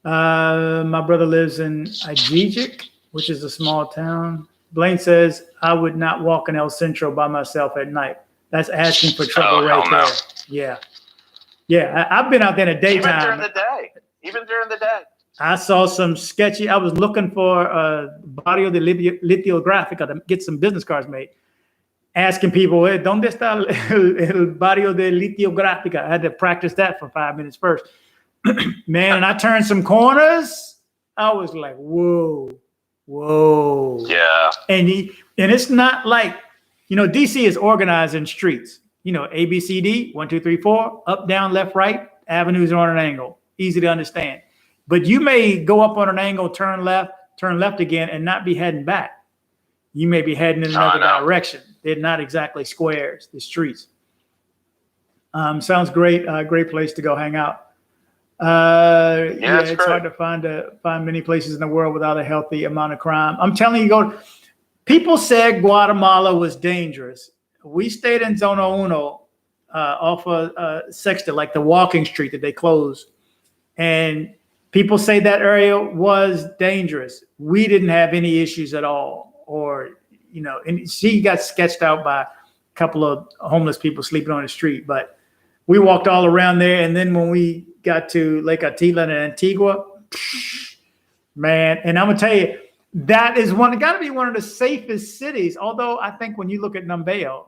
brother lives in Ajijic, which is a small town. Blaine says, I would not walk in El Centro by myself at night. That's asking for trouble right there. Yeah. Yeah, I've been out there in the daytime. Even during the day. I saw some sketchy. I was looking for Barrio de Litiografica to get some business cards made. Asking people, ¿dónde está el Barrio de Litiografica? I had to practice that for 5 minutes first. Man, and I turned some corners. I was like, whoa. Yeah. And it's not like, DC is organized in streets. A, B, C, D, 1, 2, 3, 4, up, down, left, right. Avenues are on an angle. Easy to understand. But you may go up on an angle, turn left again, and not be heading back. You may be heading in another direction. They're not exactly squares, the streets. Sounds great. Great place to go hang out. It's hard to find many places in the world without a healthy amount of crime. I'm telling you, people said Guatemala was dangerous. We stayed in Zona Uno off of Sexta, like the walking street that they closed. And people say that area was dangerous. We didn't have any issues at all. And she got sketched out by a couple of homeless people sleeping on the street. But we walked all around there. And then when we got to Lake Atila and Antigua, man, and I'm going to tell you, that is got to be one of the safest cities. Although I think when you look at Numbeo,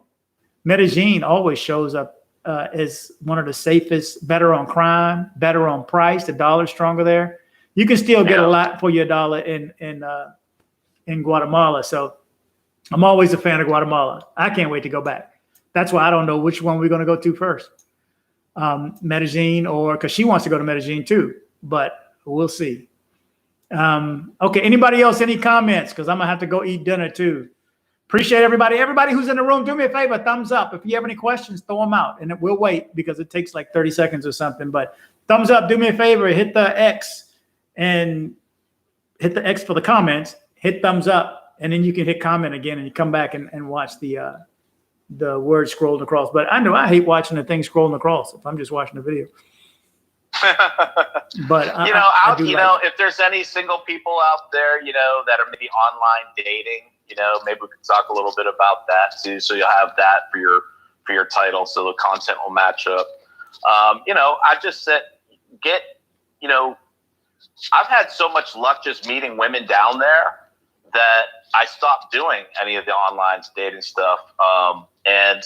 Medellin always shows up as one of the safest, better on crime, better on price. The dollar's stronger there. You can still get a lot for your dollar in Guatemala. So I'm always a fan of Guatemala. I can't wait to go back. That's why I don't know which one we're going to go to first. Medellin because she wants to go to Medellin too, but we'll see. Okay. Anybody else, any comments? Because I'm going to have to go eat dinner too. Appreciate everybody. Everybody who's in the room, do me a favor, thumbs up. If you have any questions, throw them out. And we'll wait because it takes like 30 seconds or something. But thumbs up, do me a favor, hit the X and hit the X for the comments, hit thumbs up, and then you can hit comment again and you come back and watch the word scrolled across. But I know I hate watching the thing scrolling across if I'm just watching the video. But if there's any single people out there, that are maybe online dating, maybe we could talk a little bit about that too. So you'll have that for your title, so the content will match up. I just said, I've had so much luck just meeting women down there that I stopped doing any of the online dating stuff. And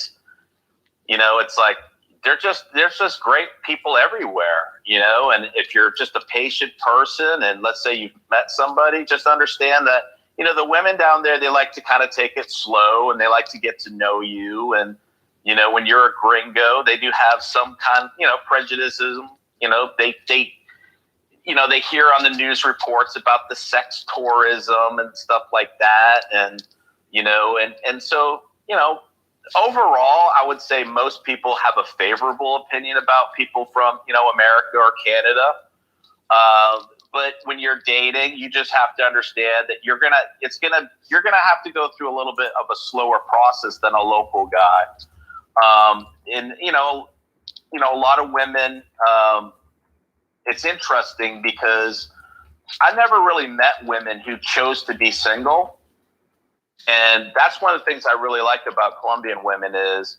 it's like there's just great people everywhere, and if you're just a patient person and let's say you've met somebody, just understand that, the women down there, they like to kind of take it slow and they like to get to know you. And, when you're a gringo, they do have some kind, prejudices, they hear on the news reports about the sex tourism and stuff like that. And, so, overall, I would say most people have a favorable opinion about people from, America or Canada. But when you're dating, you just have to understand that you're gonna have to go through a little bit of a slower process than a local guy. And a lot of women. It's interesting because I never really met women who chose to be single. And that's one of the things I really like about Colombian women is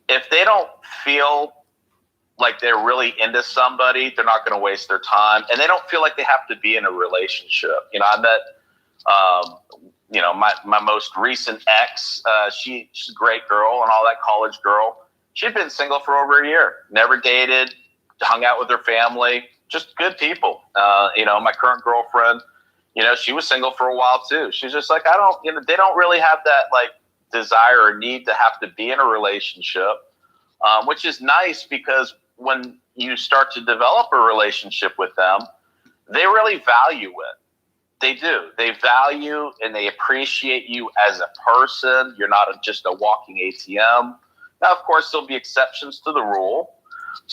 if they don't feel like they're really into somebody, they're not going to waste their time. And they don't feel like they have to be in a relationship. I met, my most recent ex, she's a great girl and all that, college girl. She'd been single for over a year, never dated, hung out with her family, just good people. My current girlfriend, she was single for a while too. She's just like, they don't really have that like desire or need to have to be in a relationship, which is nice because when you start to develop a relationship with them, they really value it. They do. They value and they appreciate you as a person. You're not just a walking ATM. Now, of course, there'll be exceptions to the rule,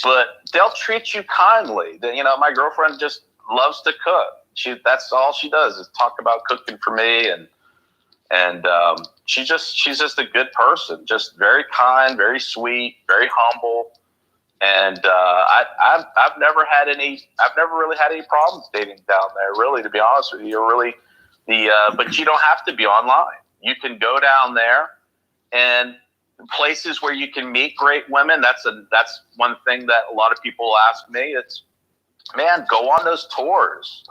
but they'll treat you kindly. My girlfriend just loves to cook. That's all she does is talk about cooking for me, and she's just a good person, just very kind, very sweet, very humble, and I've never really had any problems dating down there. Really, to be honest with you, but you don't have to be online. You can go down there and places where you can meet great women. That's one thing that a lot of people ask me. It's, man, go on those tours.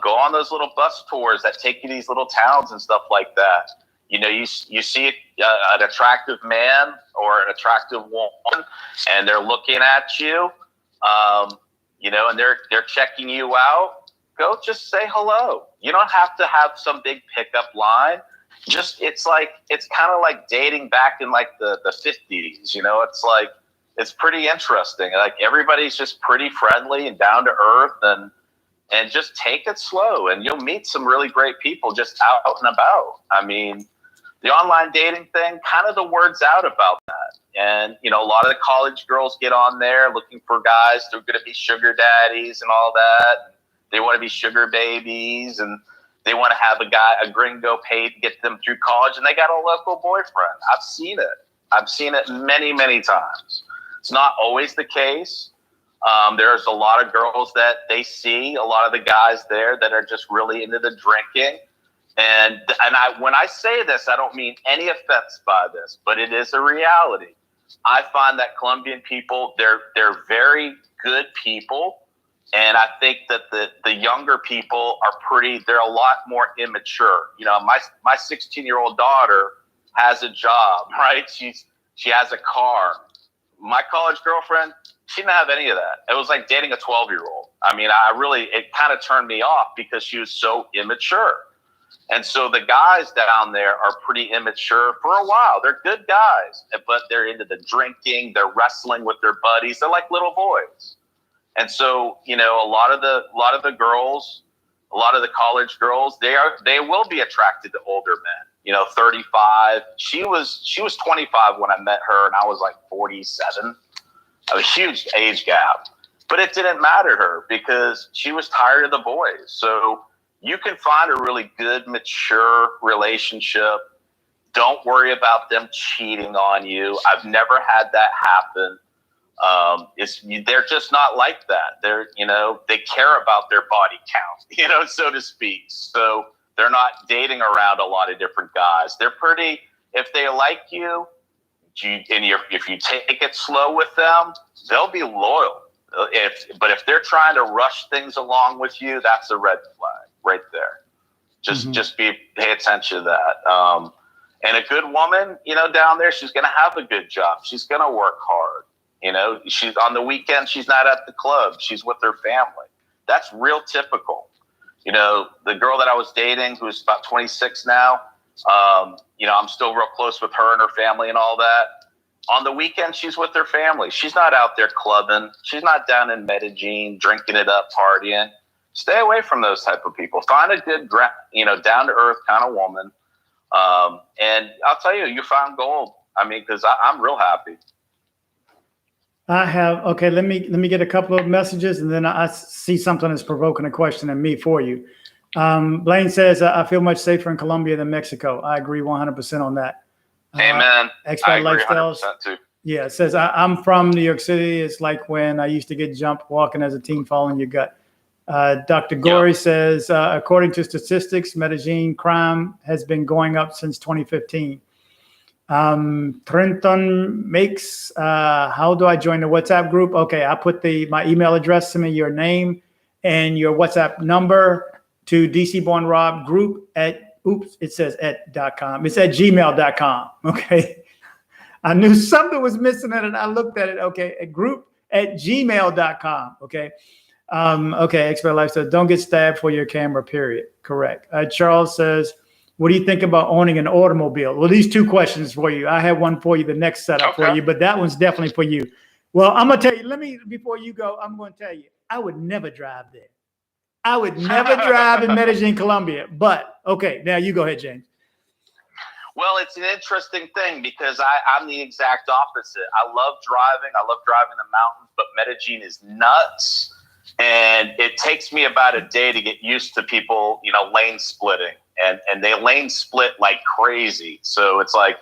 Go on those little bus tours that take you to these little towns and stuff like that. You see an attractive man or an attractive woman, and they're looking at you, and they're checking you out. Go just say hello. You don't have to have some big pickup line. It's kind of like dating back in like the 50s. It's pretty interesting. Like everybody's just pretty friendly and down to earth, and just take it slow, and you'll meet some really great people just out and about. I mean, the online dating thing, kind of the word's out about that. And, a lot of the college girls get on there looking for guys who are going to be sugar daddies and all that. They want to be sugar babies, and they want to have a gringo pay to get them through college, and they got a local boyfriend. I've seen it many, many times. It's not always the case. There's a lot of girls that they see, a lot of the guys there that are just really into the drinking. And when I say this, I don't mean any offense by this, but it is a reality. I find that Colombian people, they're very good people. And I think that the younger people they're a lot more immature. My 16-year-old daughter has a job, right? She has a car. My college girlfriend, she didn't have any of that. It was like dating a 12-year-old. I mean, it kind of turned me off because she was so immature. And so the guys down there are pretty immature for a while. They're good guys, but they're into the drinking. They're wrestling with their buddies. They're like little boys. And so, a lot of the girls, a lot of the college girls, they will be attracted to older men. 35. She was 25 when I met her, and I was like 47. A huge age gap, but it didn't matter to her because she was tired of the boys. So you can find a really good, mature relationship. Don't worry about them cheating on you. I've never had that happen. They're just not like that. They care about their body count, so to speak. So they're not dating around a lot of different guys. They're pretty, if they like you, if you take it slow with them, they'll be loyal. But if they're trying to rush things along with you, that's a red flag right there. Just pay attention to that. And a good woman, down there, she's going to have a good job. She's going to work hard. She's on the weekend. She's not at the club. She's with her family. That's real typical. The girl that I was dating, who's about 26 now, I'm still real close with her and her family and all that. On the weekend, she's with her family. She's not out there clubbing. She's not down in Medellin drinking it up, partying. Stay away from those type of people. Find a good, down to earth kind of woman. And I'll tell you, you found gold. I mean, because I'm real happy. Okay, let me get a couple of messages, and then I see something that's provoking a question in me for you. Blaine says, I feel much safer in Colombia than Mexico. I agree 100% on that. Amen. Expat Lifestyles. Too. Yeah, it says, I'm from New York City. It's like when I used to get jumped walking as a teen following your gut. Dr. Gory says, according to statistics, Medellin crime has been going up since 2015. Trenton makes, how do I join the WhatsApp group? Okay, I put my email address, send me your name and your WhatsApp number to DCBornRob group it says @.com. It's at gmail.com. Okay. I knew something was missing in it. I looked at it. Okay. A group at gmail.com. Okay. Okay. Expert Lifestyle. Don't get stabbed for your camera, period. Correct. Charles says, what do you think about owning an automobile? Well, these two questions for you. I have one for you, the next setup for you, but that one's definitely for you. Well, I'm going to tell you, before you go, I'm going to tell you, I would never drive there. I would never drive in Medellin, Colombia. But okay, now you go ahead, James. Well, it's an interesting thing because I'm the exact opposite. I love driving. I love driving the mountains, but Medellin is nuts. And it takes me about a day to get used to people, lane splitting. And they lane split like crazy. So it's like,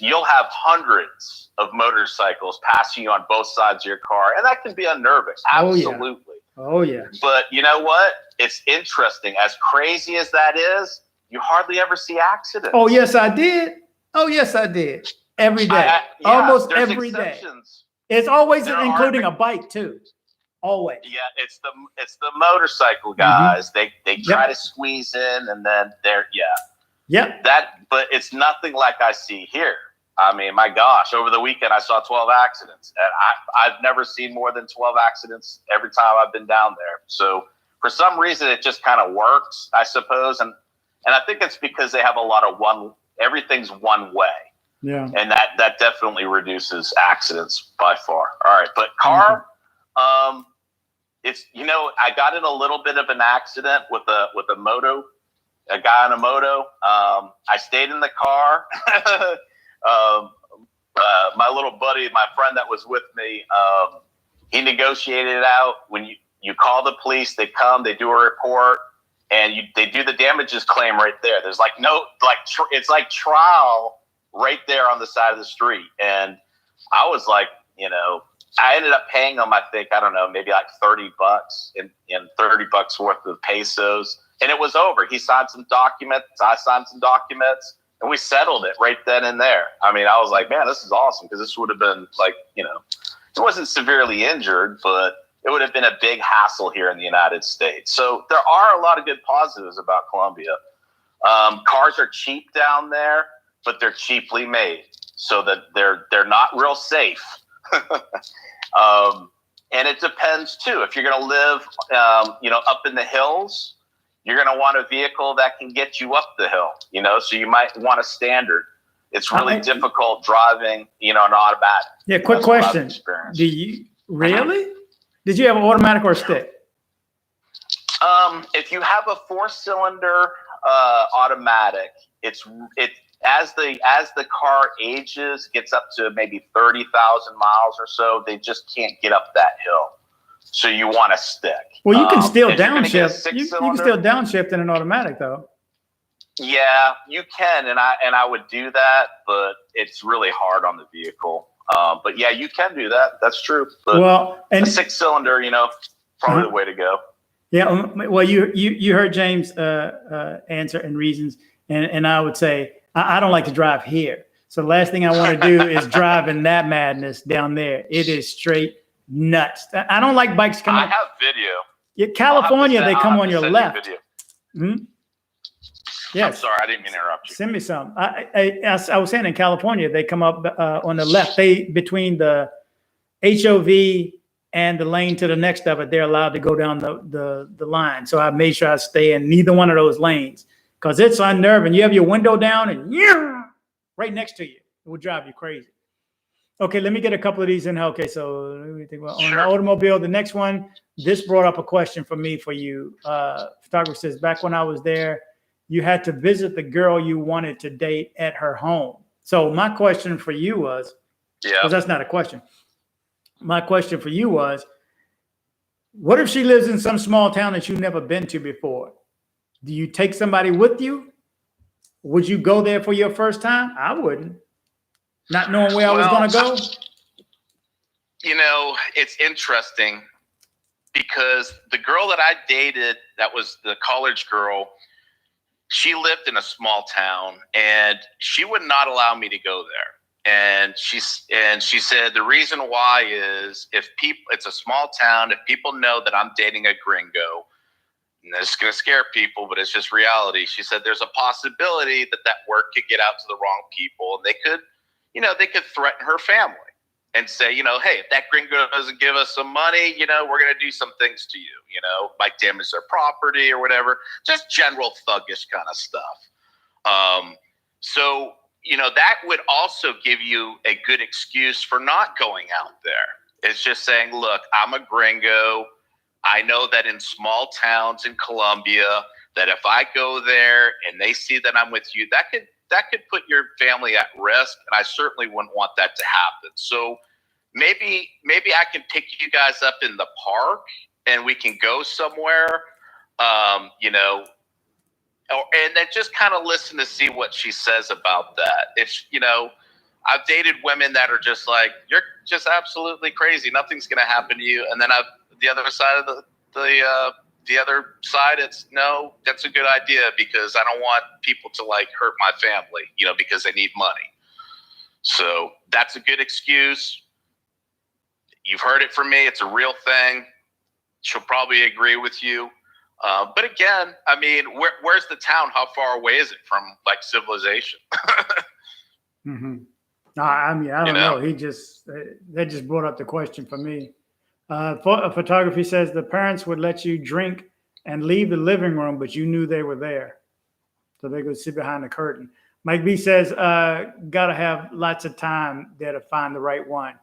you'll have hundreds of motorcycles passing you on both sides of your car. And that can be unnerving. Absolutely. Oh, yeah. But you know what? It's interesting. As crazy as that is, you hardly ever see accidents. Oh, yes, I did. Every day. Almost every day. It's always including a bike, too. Always. Yeah, it's the motorcycle guys. Mm-hmm. They try to squeeze in, and then but it's nothing like I see here. I mean, my gosh, over the weekend I saw 12 accidents, and I've never seen more than 12 accidents every time I've been down there. So for some reason, it just kind of works, I suppose, and I think it's because they have a lot of everything's one way. Yeah, and that definitely reduces accidents by far. All right, but car. Mm-hmm. It's I got in a little bit of an accident with a guy on a moto. I stayed in the car. My little buddy, my friend that was with me, he negotiated it out. When you call the police, they come, they do a report, and they do the damages claim right there. There's it's like trial right there on the side of the street. And I was like, I ended up paying him, I think, I don't know, maybe like $30 and $30 worth of pesos. And it was over. He signed some documents. I signed some documents. And we settled it right then and there. I mean, I was like, man, this is awesome. Because this would have been like, it wasn't severely injured, but it would have been a big hassle here in the United States. So there are a lot of good positives about Colombia. Cars are cheap down there, but they're cheaply made. So that they're not real safe. And it depends too. If you're going to live, up in the hills, you're going to want a vehicle that can get you up the hill, so you might want a standard. It's really difficult driving, an automatic. Yeah. Quick question. Do you really? Did you have an automatic or a stick? If you have a 4-cylinder, automatic, as the car ages, gets up to maybe 30,000 miles or so, they just can't get up that hill. So you want a stick. Well, you can still downshift. You can still downshift in an automatic, though. Yeah, you can, and I would do that, but it's really hard on the vehicle. But yeah, you can do that. That's true. But a 6-cylinder, probably the way to go. Yeah. Well, you heard James' answer and reasons, and I would say I don't like to drive here. So the last thing I want to do is drive in that madness down there. It is straight nuts. I don't like bikes coming. I have video. Yeah, California, they come on your left. Hmm? Yes. I'm sorry, I didn't mean to interrupt you. Send me some. I was saying in California, they come up on the left. They between the HOV and the lane to the next of it, they're allowed to go down the line. So I made sure I stay in neither one of those lanes because it's unnerving. You have your window down and right next to you. It will drive you crazy. Okay, let me get a couple of these in. Okay, so let me think about on the automobile. The next one, this brought up a question for me for you. Photographer says, back when I was there, you had to visit the girl you wanted to date at her home. So my question for you was, because that's not a question. My question for you was, what if she lives in some small town that you've never been to before? Do you take somebody with you? Would you go there for your first time? I wouldn't. Not knowing where I was going to go? You know, it's interesting because the girl that I dated, that was the college girl, she lived in a small town and she would not allow me to go there. And she said the reason why is it's a small town, if people know that I'm dating a gringo, and this is going to scare people, but it's just reality. She said there's a possibility that word could get out to the wrong people and they could threaten her family and say, hey, if that gringo doesn't give us some money, we're going to do some things to you, like damage their property or whatever, just general thuggish kind of stuff. So, that would also give you a good excuse for not going out there. It's just saying, look, I'm a gringo. I know that in small towns in Colombia, that if I go there and they see that I'm with you, that could put your family at risk, and I certainly wouldn't want that to happen. So maybe I can pick you guys up in the park and we can go somewhere, and then just kind of listen to see what she says about that. If I've dated women that are just like, you're just absolutely crazy, nothing's going to happen to you, and then the other side of the other side, it's no, that's a good idea because I don't want people to hurt my family, because they need money. So that's a good excuse. You've heard it from me. It's a real thing. She'll probably agree with you. But again, I mean, where's the town? How far away is it from civilization? Mm-hmm. I don't know. That just brought up the question for me. Photography says the parents would let you drink and leave the living room, but you knew they were there. So they go sit behind the curtain. Mike B says, gotta have lots of time there to find the right one.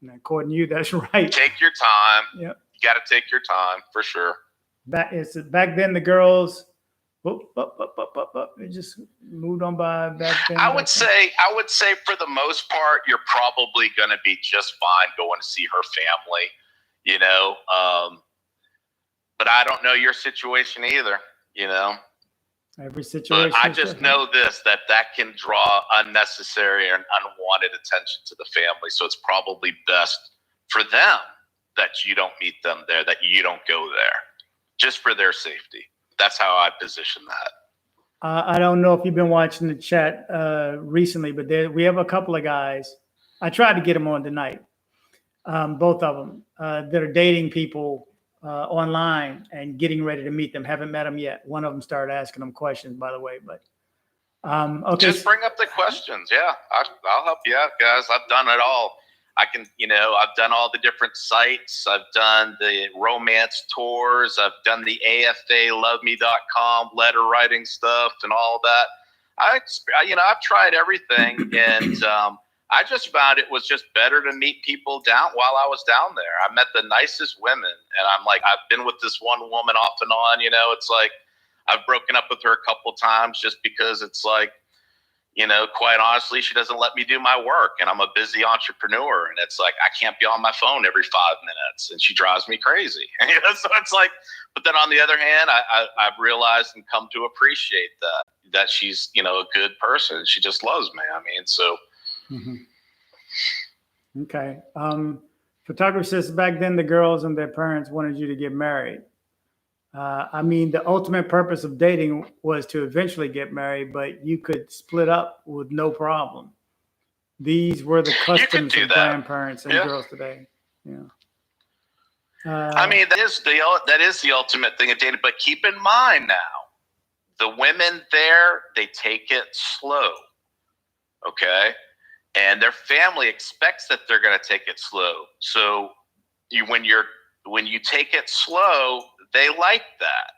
And according to you, that's right. Take your time. Yep. You got to take your time for sure. Back then, the girls, it just moved on by back then. I would say for the most part, you're probably going to be just fine going to see her family. But I don't know your situation either, Every situation. But I just know that can draw unnecessary and unwanted attention to the family. So it's probably best for them that you don't meet them there, that you don't go there, just for their safety. That's how I position that. I don't know if you've been watching the chat recently, but we have a couple of guys. I tried to get them on tonight. Both of them that are dating people online and getting ready to meet them. Haven't met them yet. One of them started asking them questions, by the way. But okay, just bring up the questions. Yeah, I'll help you out, guys. I've done it all. I've done all the different sites. I've done the romance tours. I've done the AFA loveme.com letter writing stuff and all that. I've tried everything, and I just found it was just better to meet people while I was down there. I met the nicest women, and I've been with this one woman off and on. It's like I've broken up with her a couple times just because it's like, quite honestly, she doesn't let me do my work, and I'm a busy entrepreneur, and it's like I can't be on my phone every 5 minutes, and she drives me crazy. So it's like, but then on the other hand, I've realized and come to appreciate that she's a good person. She just loves me. I mean, so. Mm-hmm. Okay. Photographer says back then the girls and their parents wanted you to get married. The ultimate purpose of dating was to eventually get married, but you could split up with no problem. These were the customs of grandparents and girls today. Yeah. That is the ultimate thing of dating. But keep in mind now, the women there, they take it slow. Okay. And their family expects that they're going to take it slow. So when you take it slow, they like that.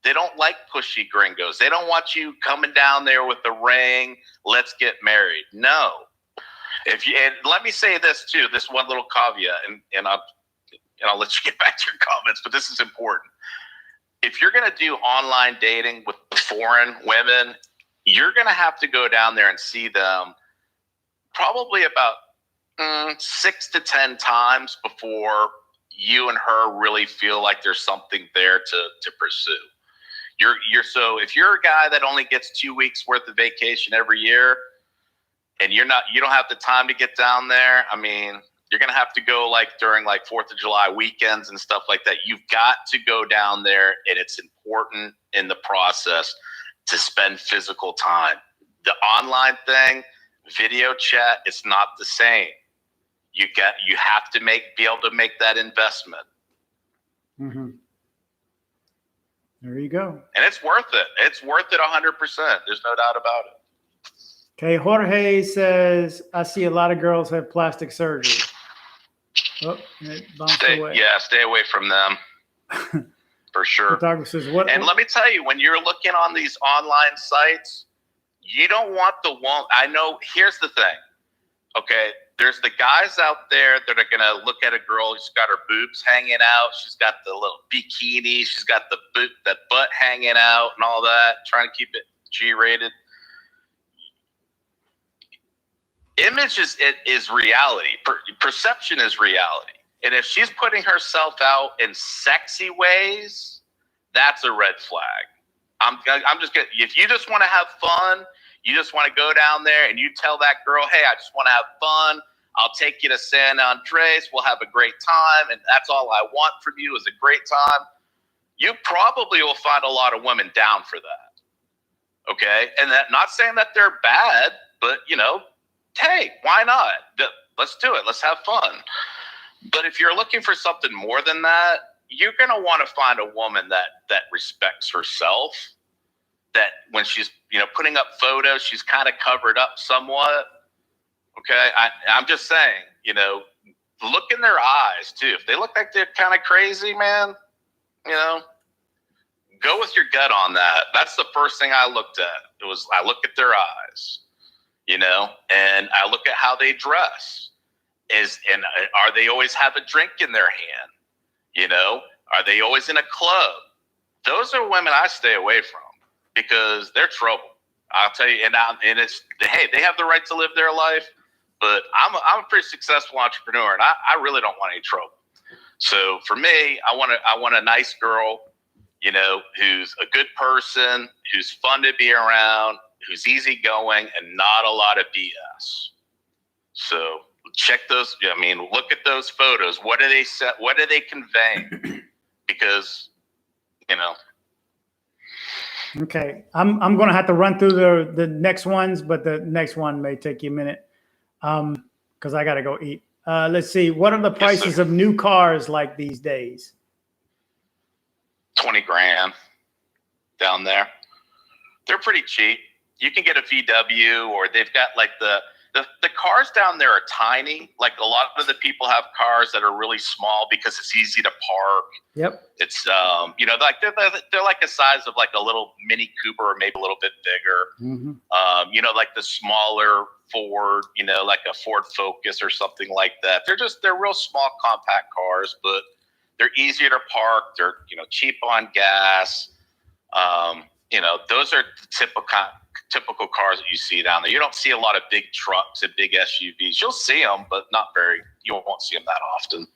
They don't like pushy gringos. They don't want you coming down there with the ring. Let's get married. No. And let me say this too, this one little caveat, and I'll let you get back to your comments, but this is important. If you're going to do online dating with foreign women, you're going to have to go down there and see them probably about 6 to 10 times before you and her really feel like there's something there to pursue. So if you're a guy that only gets 2 weeks worth of vacation every year, and you don't have the time to get down there, I mean, you're going to have to go like during like 4th of July weekends and stuff like that. You've got to go down there, and it's important in the process to spend physical time. The online thing, video chat, it's not the same. You have to be able to make that investment. Mm-hmm. There you go. And it's worth it. It's worth it 100%. There's no doubt about it. Okay, Jorge says, I see a lot of girls have plastic surgery. Oh, it bounced away. Yeah, stay away from them. For sure. Says, what? And let me tell you, when you're looking on these online sites, you don't want the one. I know, here's the thing. Okay, there's the guys out there that are going to look at a girl who's got her boobs hanging out. She's got the little bikini. She's got the butt hanging out and all that, trying to keep it G-rated. Image is reality. Perception is reality. And if she's putting herself out in sexy ways, that's a red flag. I'm just gonna, if you just want to have fun, you just want to go down there and you tell that girl, hey, I just want to have fun. I'll take you to San Andres. We'll have a great time. And that's all I want from you is a great time. You probably will find a lot of women down for that. Okay. And that, not saying that they're bad, but hey, why not? Let's do it. Let's have fun. But if you're looking for something more than that, you're going to want to find a woman that respects herself, that when she's, putting up photos, she's kind of covered up somewhat. Okay. I'm just saying, look in their eyes too. If they look like they're kind of crazy, man, go with your gut on that. That's the first thing I looked at. I look at their eyes. And I look at how they dress. Are they always have a drink in their hand? Are they always in a club? Those are women I stay away from because they're trouble. I'll tell you, and it's, hey, they have the right to live their life, but I'm a pretty successful entrepreneur, and I really don't want any trouble. So for me, I want a nice girl, who's a good person, who's fun to be around, who's easygoing, and not a lot of BS. So check those. Look at those photos. What do they set? What are they conveying? Because, Okay, I'm going to have to run through the next ones, but the next one may take you a minute because I got to go eat. Let's see. What are the prices of new cars like these days? 20 grand down there. They're pretty cheap. You can get a VW, or they've got like the cars down there are tiny. Like a lot of the people have cars that are really small because it's easy to park. Yep. It's like they're like a size of like a little Mini Cooper, or maybe a little bit bigger. Mm-hmm. Like the smaller Ford, like a Ford Focus or something like that. They're real small, compact cars, but they're easier to park. They're cheap on gas. Those are the typical cars that you see down there. You don't see a lot of big trucks and big SUVs. You'll see them, but you won't see them that often.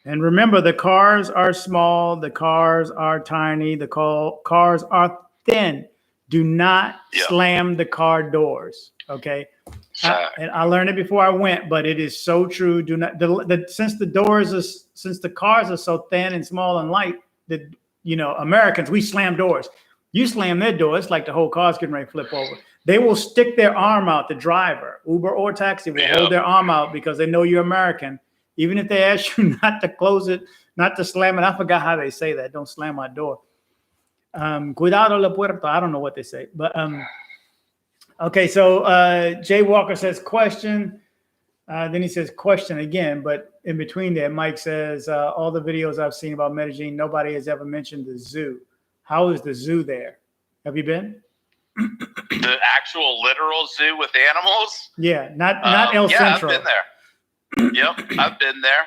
And remember, the cars are small. The cars are tiny. The cars are thin. Do not slam the car doors. Okay. And I learned it before I went, but it is so true. Do not, since the cars are so thin and small and light, that, Americans, we slam doors. You slam their door, it's like the whole car's getting ready to flip over. They will stick their arm out, the driver, Uber or taxi will hold their arm out because they know you're American. Even if they ask you not to close it, not to slam it. I forgot how they say that. Don't slam my door. Cuidado la puerta. I don't know what they say, but okay. So Jay Walker says question. Then he says question again, but in between there, Mike says all the videos I've seen about Medellin, nobody has ever mentioned the zoo. How is the zoo there? Have you been? The actual literal zoo with animals? Yeah, not El Centro. Yeah, I've been there. Yep, I've been there.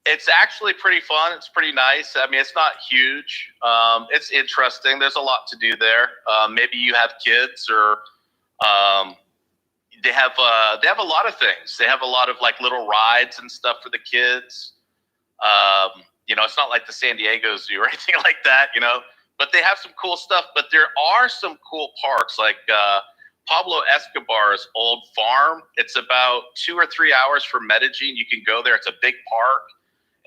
It's actually pretty fun. It's pretty nice. I mean, it's not huge. It's interesting. There's a lot to do there. Maybe you have kids, or they have a lot of things. They have a lot of like little rides and stuff for the kids. You know, it's not like the San Diego Zoo or anything like that, you know, but they have some cool stuff. But there are some cool parks, like Pablo Escobar's old farm. It's about 2 or 3 hours from Medellin. You can go there. It's a big park,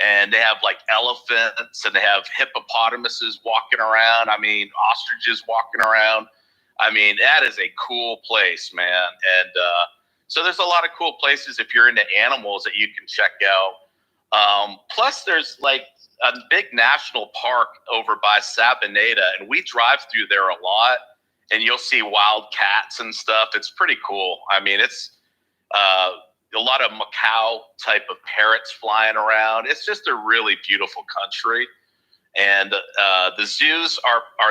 and they have like elephants, and they have hippopotamuses walking around. I mean, ostriches walking around. I mean, that is a cool place, man. And so there's a lot of cool places if you're into animals that you can check out. Plus, there's like a big national park over by Sabaneta, and we drive through there a lot, and you'll see wild cats and stuff. It's pretty cool. I mean, it's a lot of Macau type of parrots flying around. It's just a really beautiful country. And the zoos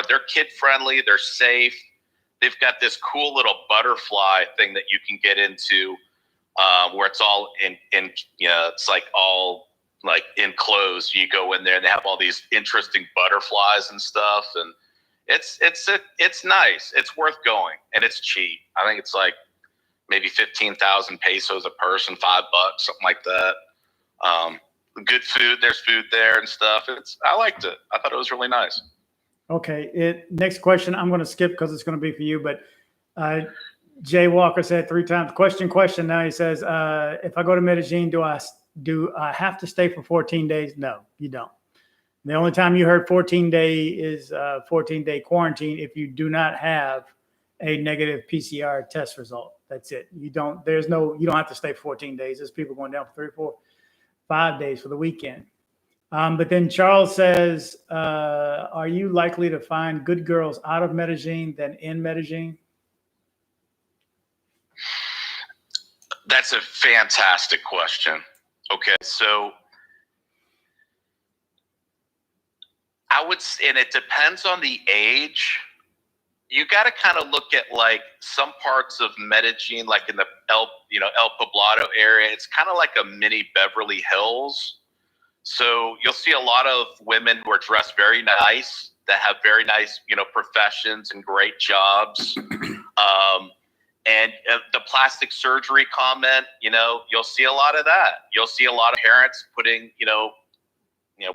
they're kid friendly. They're safe. They've got this cool little butterfly thing that you can get into, where it's all in you know, it's like all like enclosed. You go in there and they have all these interesting butterflies and stuff, and it's nice. It's worth going, and it's cheap. I think it's like maybe 15,000 pesos a person, $5, something like that. Good food. There's food there and stuff. I liked it. I thought it was really nice. Okay. Next question. I'm going to skip because it's going to be for you, but Jay Walker said 3 times question. Now he says, if I go to Medellin, do I have to stay for 14 days? No, you don't. The only time you heard 14-day is 14-day quarantine if you do not have a negative PCR test result. That's it. You don't have to stay for 14 days. There's people going down for 3, 4, 5 days for the weekend. But then Charles says, are you likely to find good girls out of Medellin than in Medellin? That's a fantastic question. Okay, so I would, and it depends on the age. You got to kind of look at like some parts of Medellin, like in the El Poblado area. It's kind of like a mini Beverly Hills. So you'll see a lot of women who are dressed very nice, that have very nice, you know, professions and great jobs. And the plastic surgery comment, you know, you'll see a lot of that. You'll see a lot of parents putting, you know,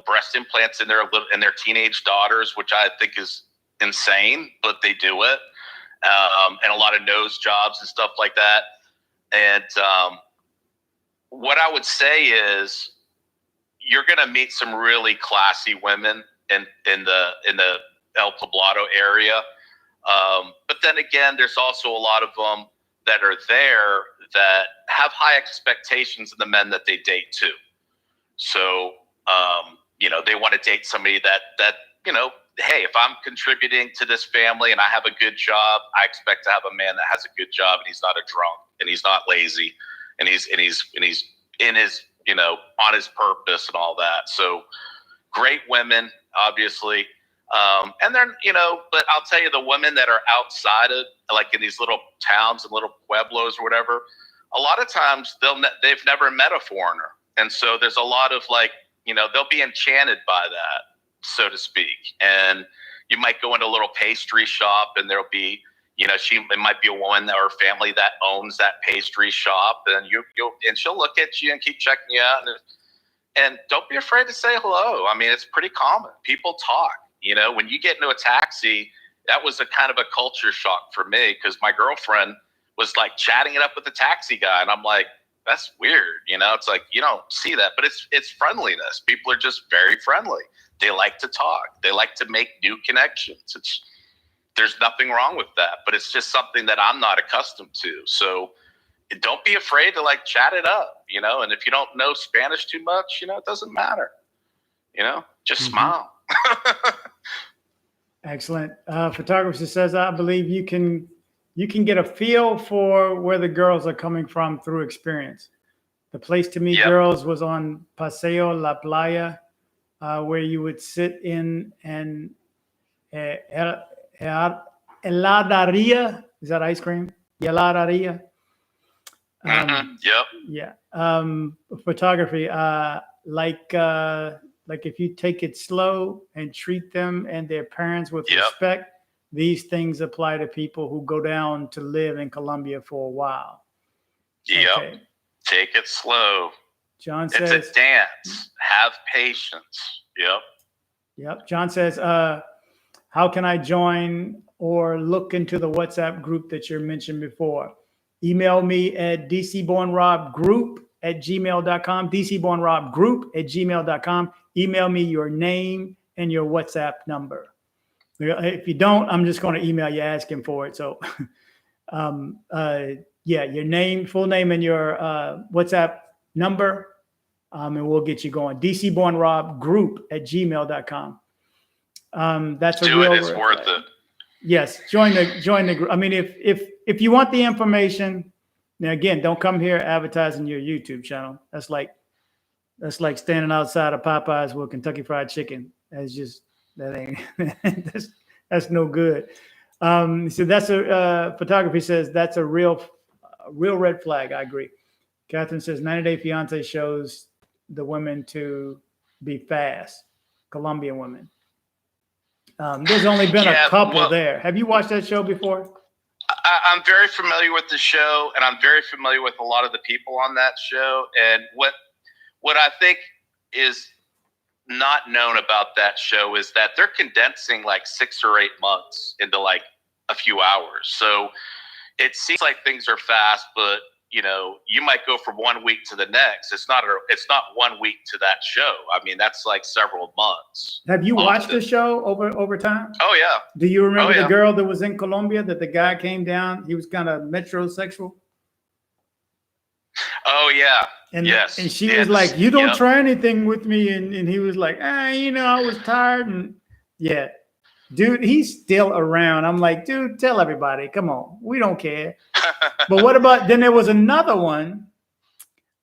breast implants in their teenage daughters, which I think is insane, but they do it. And a lot of nose jobs and stuff like that. And what I would say is, you're going to meet some really classy women in the El Poblado area. But then again, there's also a lot of them that are there that have high expectations of the men that they date too. So, you know, they want to date somebody that, you know, hey, if I'm contributing to this family and I have a good job, I expect to have a man that has a good job, and he's not a drunk, and he's not lazy, and he's in his, you know, on his purpose and all that. So great women, obviously. And then, you know, but I'll tell you, the women that are outside of, like in these little towns and little pueblos or whatever, a lot of times they've never met a foreigner. And so there's a lot of like, you know, they'll be enchanted by that, so to speak. And you might go into a little pastry shop, and there'll be, you know, it might be a woman or a family that owns that pastry shop, and and she'll look at you and keep checking you out. And don't be afraid to say hello. I mean, it's pretty common. People talk. You know, when you get into a taxi, that was a kind of a culture shock for me, because my girlfriend was like chatting it up with the taxi guy, and I'm like, that's weird. You know, it's like, you don't see that, but it's friendliness. People are just very friendly. They like to talk. They like to make new connections. There's nothing wrong with that, but it's just something that I'm not accustomed to. So don't be afraid to like chat it up, you know, and if you don't know Spanish too much, you know, it doesn't matter, you know, Just smile. Excellent. Photographer says, I believe you can get a feel for where the girls are coming from through experience. The place to meet girls was on Paseo La Playa, where you would sit in an heladeria. Is that ice cream? Heladeria. Yeah. Photography, like if you take it slow and treat them and their parents with respect, these things apply to people who go down to live in Colombia for a while. Okay. Take it slow. John says it's a dance. Have patience. Yep. John says, how can I join or look into the WhatsApp group that you mentioned before? Email me at dcbornrobgroup@gmail.com, dcbornrobgroup@gmail.com. Email me your name and your WhatsApp number. If you don't, I'm just going to email you asking for it. So, your name, full name, and your WhatsApp number, and we'll get you going. dcbornrobgroup@gmail.com. That's do it. It's worth it. Yes, join the group. I mean, if you want the information, now again, don't come here advertising your YouTube channel. That's like standing outside of Popeyes with Kentucky Fried Chicken. That's no good. So that's photography says that's a real red flag. I agree. Catherine says 90 Day Fiance shows the women to be fast, Colombian women. There's only been a couple there. Have you watched that show before? I'm very familiar with the show, and I'm very familiar with a lot of the people on that show. And what I think is not known about that show is that they're condensing like 6 or 8 months into like a few hours. So it seems like things are fast, but you might go from 1 week to the next. It's not 1 week to that show. I mean, that's like several months. Have you watched the show over time? Oh yeah. Do you remember the girl that was in Colombia that the guy came down? He was kind of metrosexual. Oh yeah. And she was like, "You don't try anything with me," and he was like, I was tired, and dude, he's still around. I'm like, dude, tell everybody, come on, we don't care. But what about, then there was another one,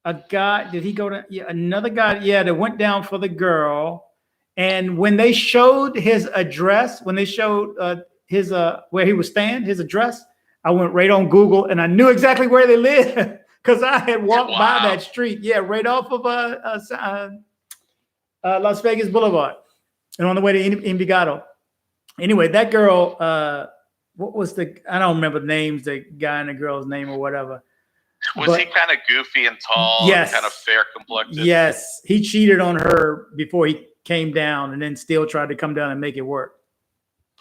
a guy, did he go to, another guy, that went down for the girl. And when they showed his address, when they showed his, where he was staying, his address, I went right on Google and I knew exactly where they lived because I had walked by that street. Right off of Las Vegas Boulevard and on the way to Envigado. Anyway, that girl, what was I don't remember the names, the guy and the girl's name or whatever. Was he kind of goofy and tall? Yes. And kind of fair complected? Yes. He cheated on her before he came down and then still tried to come down and make it work.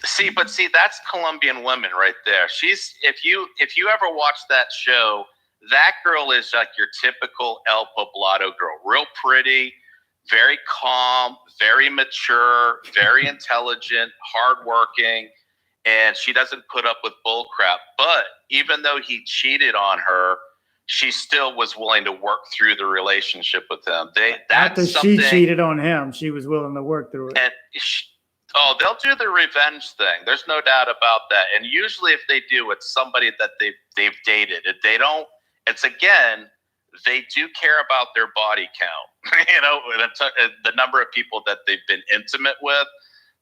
See, that's Colombian women right there. If you ever watch that show, that girl is like your typical El Poblado girl. Real pretty, very calm, very mature, very intelligent, hardworking. And she doesn't put up with bull crap. But even though he cheated on her, she still was willing to work through the relationship with him. After she cheated on him, she was willing to work through it. And they'll do the revenge thing. There's no doubt about that. And usually if they do, it's somebody that they've dated. If they don't, they do care about their body count. The number of people that they've been intimate with.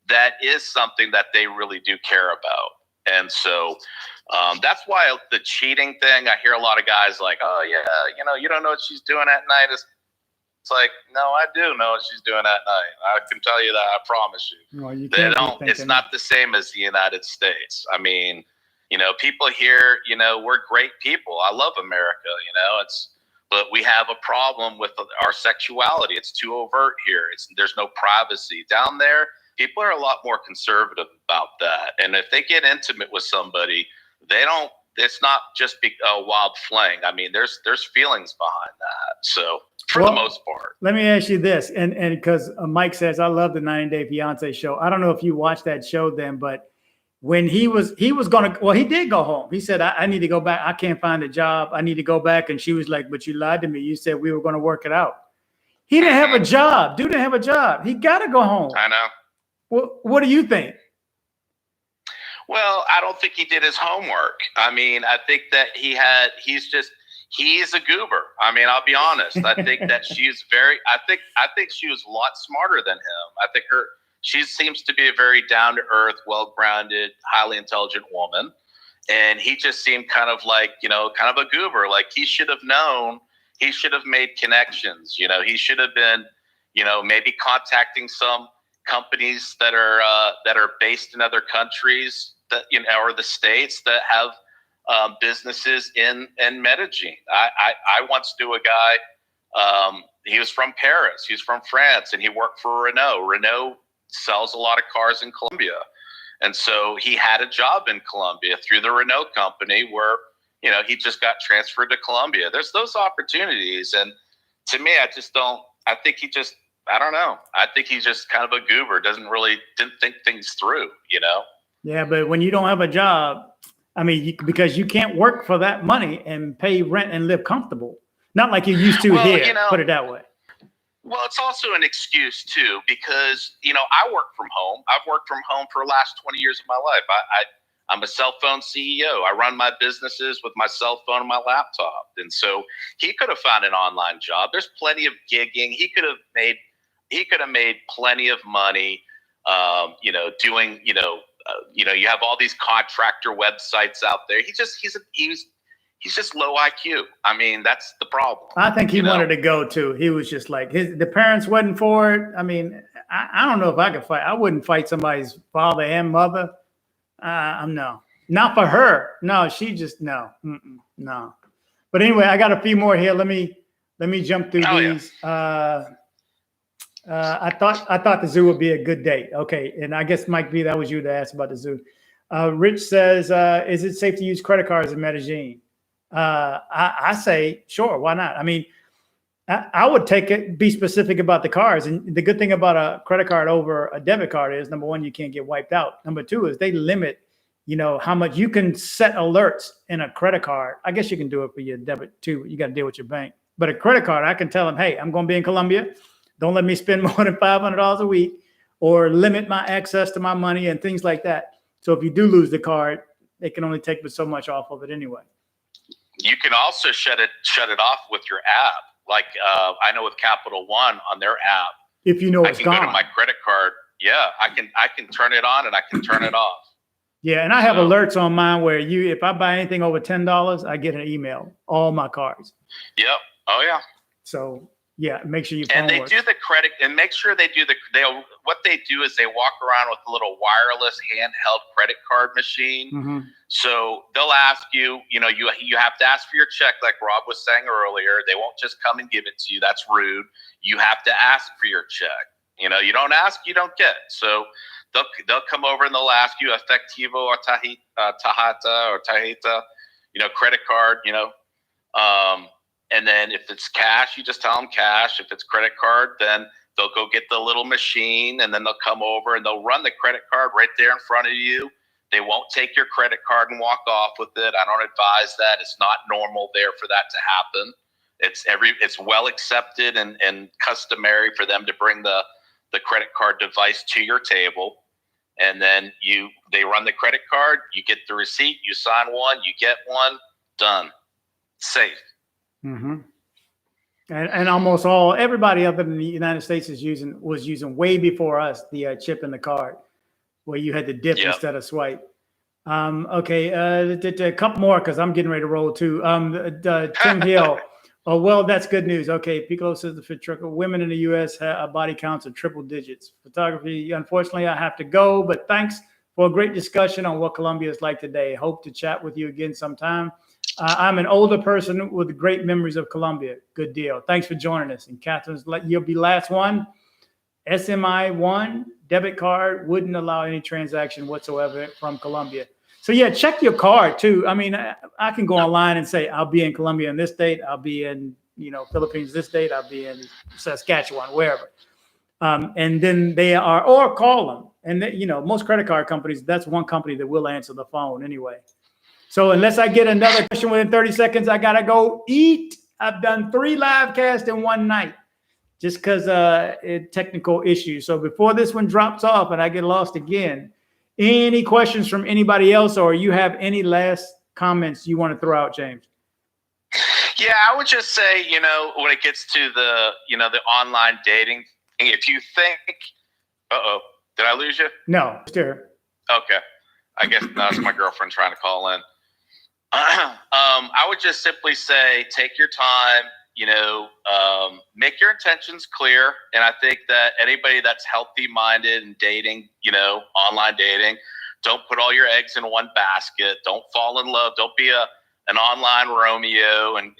That is something that they really do care about. And so that's why the cheating thing, I hear a lot of guys like, oh, yeah, you don't know what she's doing at night. It's like, no, I do know what she's doing at night. I can tell you that, I promise you. Well, it's not the same as the United States. I mean, people here, we're great people. I love America, but we have a problem with our sexuality. It's too overt here. There's no privacy. Down there, people are a lot more conservative about that. And if they get intimate with somebody, it's not just a wild fling. I mean, there's feelings behind that. So for the most part. Let me ask you this. And because Mike says, I love the 90 Day Fiance show. I don't know if you watched that show then, but when he was going to, well, he did go home. He said, I need to go back. I can't find a job. I need to go back. And she was like, but you lied to me. You said we were going to work it out. He didn't have a job. Dude didn't have a job. He got to go home. I know. What do you think? Well, I don't think he did his homework. I mean, I think that he's a goober. I mean, I'll be honest. I think that I think she was a lot smarter than him. I think she seems to be a very down to earth, well-grounded, highly intelligent woman. And he just seemed kind of like, kind of a goober. Like he should have known, he should have made connections. He should have been, maybe contacting some companies that are based in other countries that, or the States that have businesses in Medellin. I once knew a guy, he was from Paris, he's from France, and he worked for Renault. Renault sells a lot of cars in Colombia. And so he had a job in Colombia through the Renault company where, he just got transferred to Colombia. There's those opportunities. And to me, I don't know. I think he's just kind of a goober, didn't think things through, Yeah, but when you don't have a job, I mean, because you can't work for that money and pay rent and live comfortable. Not like you used to here, put it that way. Well, it's also an excuse too, because, I work from home. I've worked from home for the last 20 years of my life. I'm a cell phone CEO. I run my businesses with my cell phone and my laptop. And so he could have found an online job. There's plenty of gigging. He could have made plenty of money, doing, you have all these contractor websites out there. He's just low IQ. I mean, that's the problem. I think he wanted to go too. He was just like the parents wasn't for it. I mean, I don't know if I could fight. I wouldn't fight somebody's father and mother. No, not for her. No, she just no. No. But anyway, I got a few more here. Let me jump through these. Yeah. I thought the zoo would be a good date. Okay, and I guess Mike B, that was you that asked about the zoo. Rich says, is it safe to use credit cards in Medellin? I say, sure, why not? I mean, I would be specific about the cards. And the good thing about a credit card over a debit card is, number one, you can't get wiped out. Number two is they limit, how much you can set alerts in a credit card. I guess you can do it for your debit too. You got to deal with your bank. But a credit card, I can tell them, hey, I'm going to be in Colombia. Don't let me spend more than $500 a week, or limit my access to my money and things like that. So if you do lose the card, they can only take so much off of it anyway. You can also shut it off with your app. Like I know with Capital One on their app, if you know it's gone. Go to my credit card. Yeah, I can turn it on and I can turn it off. Yeah, and I have alerts on mine where if I buy anything over $10, I get an email. All my cards. Yep. Oh yeah. So yeah, make sure you. And they do the credit, and make sure they do what they do is they walk around with a little wireless handheld credit card machine. Mm-hmm. So they'll ask you, you have to ask for your check, like Rob was saying earlier. They won't just come and give it to you. That's rude. You have to ask for your check. You don't ask, you don't get. So they'll come over and they'll ask you efectivo or tarjeta, credit card, and then if it's cash, you just tell them cash. If it's credit card, then they'll go get the little machine, and then they'll come over and they'll run the credit card right there in front of you. They won't take your credit card and walk off with it. I don't advise that. It's not normal there for that to happen. It's well accepted and customary for them to bring the credit card device to your table. And then they run the credit card, you get the receipt, you sign one, you get one, done. Safe. Mm-hmm. And almost everybody other than the United States was using way before us the chip in the card, where you had to dip instead of swipe. Okay, a couple more because I'm getting ready to roll too. Tim Hill. Oh, well, that's good news. Okay, Piccolo says the fit trucker. Women in the U.S. have body counts of triple digits. Photography, unfortunately, I have to go, but thanks for a great discussion on what Colombia is like today. Hope to chat with you again sometime. I'm an older person with great memories of Colombia. Good deal. Thanks for joining us. And Catherine's, you'll be last one. SMI 1 debit card wouldn't allow any transaction whatsoever from Colombia. So yeah, check your card too. I mean, I can go online and say, I'll be in Colombia in this date. I'll be in, Philippines this date. I'll be in Saskatchewan, wherever. And then or call them. And most credit card companies, that's one company that will answer the phone anyway. So unless I get another question within 30 seconds, I got to go eat. I've done 3 live casts in one night. just because technical issues. So before this one drops off and I get lost again, any questions from anybody else, or you have any last comments you want to throw out, James? Yeah, I would just say, when it gets to the online dating, if you think, did I lose you? No, sure. Okay. I guess that's my girlfriend trying to call in. I would just simply say, take your time, make your intentions clear. And I think that anybody that's healthy minded and dating, online dating, don't put all your eggs in one basket. Don't fall in love. Don't be an online Romeo and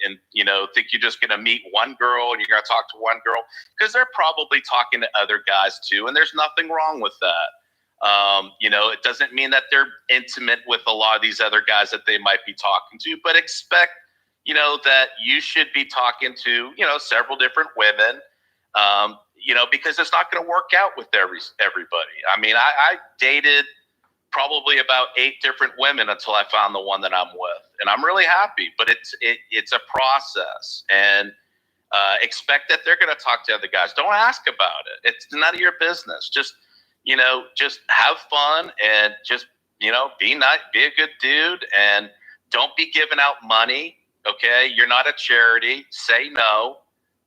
think you're just going to meet one girl and you're going to talk to one girl, because they're probably talking to other guys too. And there's nothing wrong with that. It doesn't mean that they're intimate with a lot of these other guys that they might be talking to, but expect, that you should be talking to, several different women, because it's not going to work out with everybody. I mean, I dated probably about 8 different women until I found the one that I'm with, and I'm really happy, but it's a process, and expect that they're going to talk to other guys. Don't ask about it. It's none of your business. Just have fun and just, be nice, be a good dude, and don't be giving out money. Okay. You're not a charity. Say no.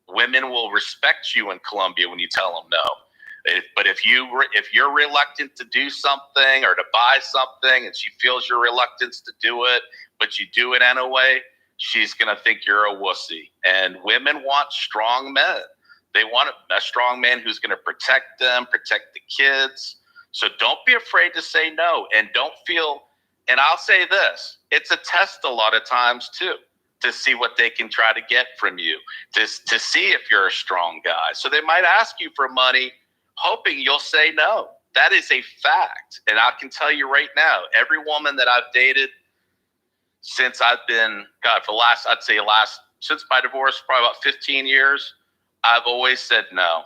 Women will respect you in Colombia when you tell them no. But if you're reluctant to do something or to buy something and she feels your reluctance to do it, but you do it anyway, she's going to think you're a wussy. And women want strong men. They want a strong man who's going to protect them, protect the kids. So don't be afraid to say no, and don't feel, and I'll say this, it's a test a lot of times too, to see what they can try to get from you, to see if you're a strong guy. So they might ask you for money, hoping you'll say no. That is a fact. And I can tell you right now, every woman that I've dated since I've been, since my divorce, probably about 15 years, I've always said no.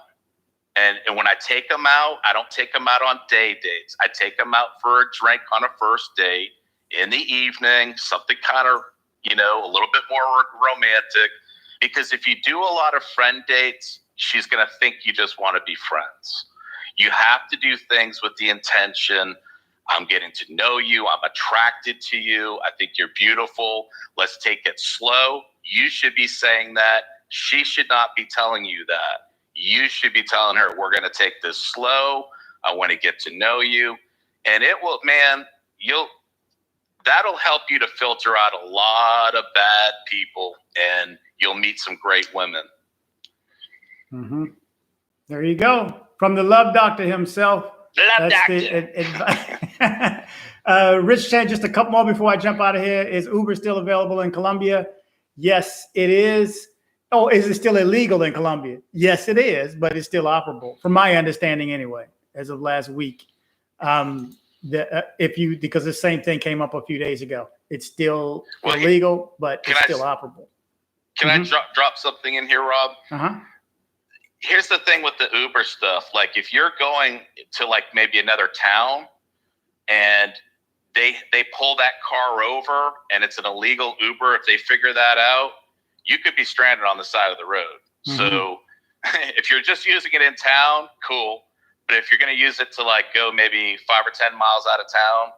And when I take them out, I don't take them out on day dates. I take them out for a drink on a first date in the evening, something kind of, a little bit more romantic. Because if you do a lot of friend dates, she's going to think you just want to be friends. You have to do things with the intention, I'm getting to know you, I'm attracted to you, I think you're beautiful, let's take it slow. You should be saying that. She should not be telling you that. You should be telling her, we're going to take this slow. I want to get to know you. And it will, man, that'll help you to filter out a lot of bad people, and you'll meet some great women. Mm-hmm. There you go. From the love doctor himself. Love doctor. Rich Chan, just a couple more before I jump out of here. Is Uber still available in Colombia? Yes, it is. Oh, is it still illegal in Colombia? Yes, it is, but it's still operable, from my understanding anyway, as of last week. Because the same thing came up a few days ago. It's still illegal, but it's still operable. Can I drop something in here, Rob? Uh-huh. Here's the thing with the Uber stuff. Like, if you're going to like maybe another town and they pull that car over and it's an illegal Uber, if they figure that out, you could be stranded on the side of the road. Mm-hmm. So if you're just using it in town, cool. But if you're going to use it to like go maybe 5 or 10 miles out of town,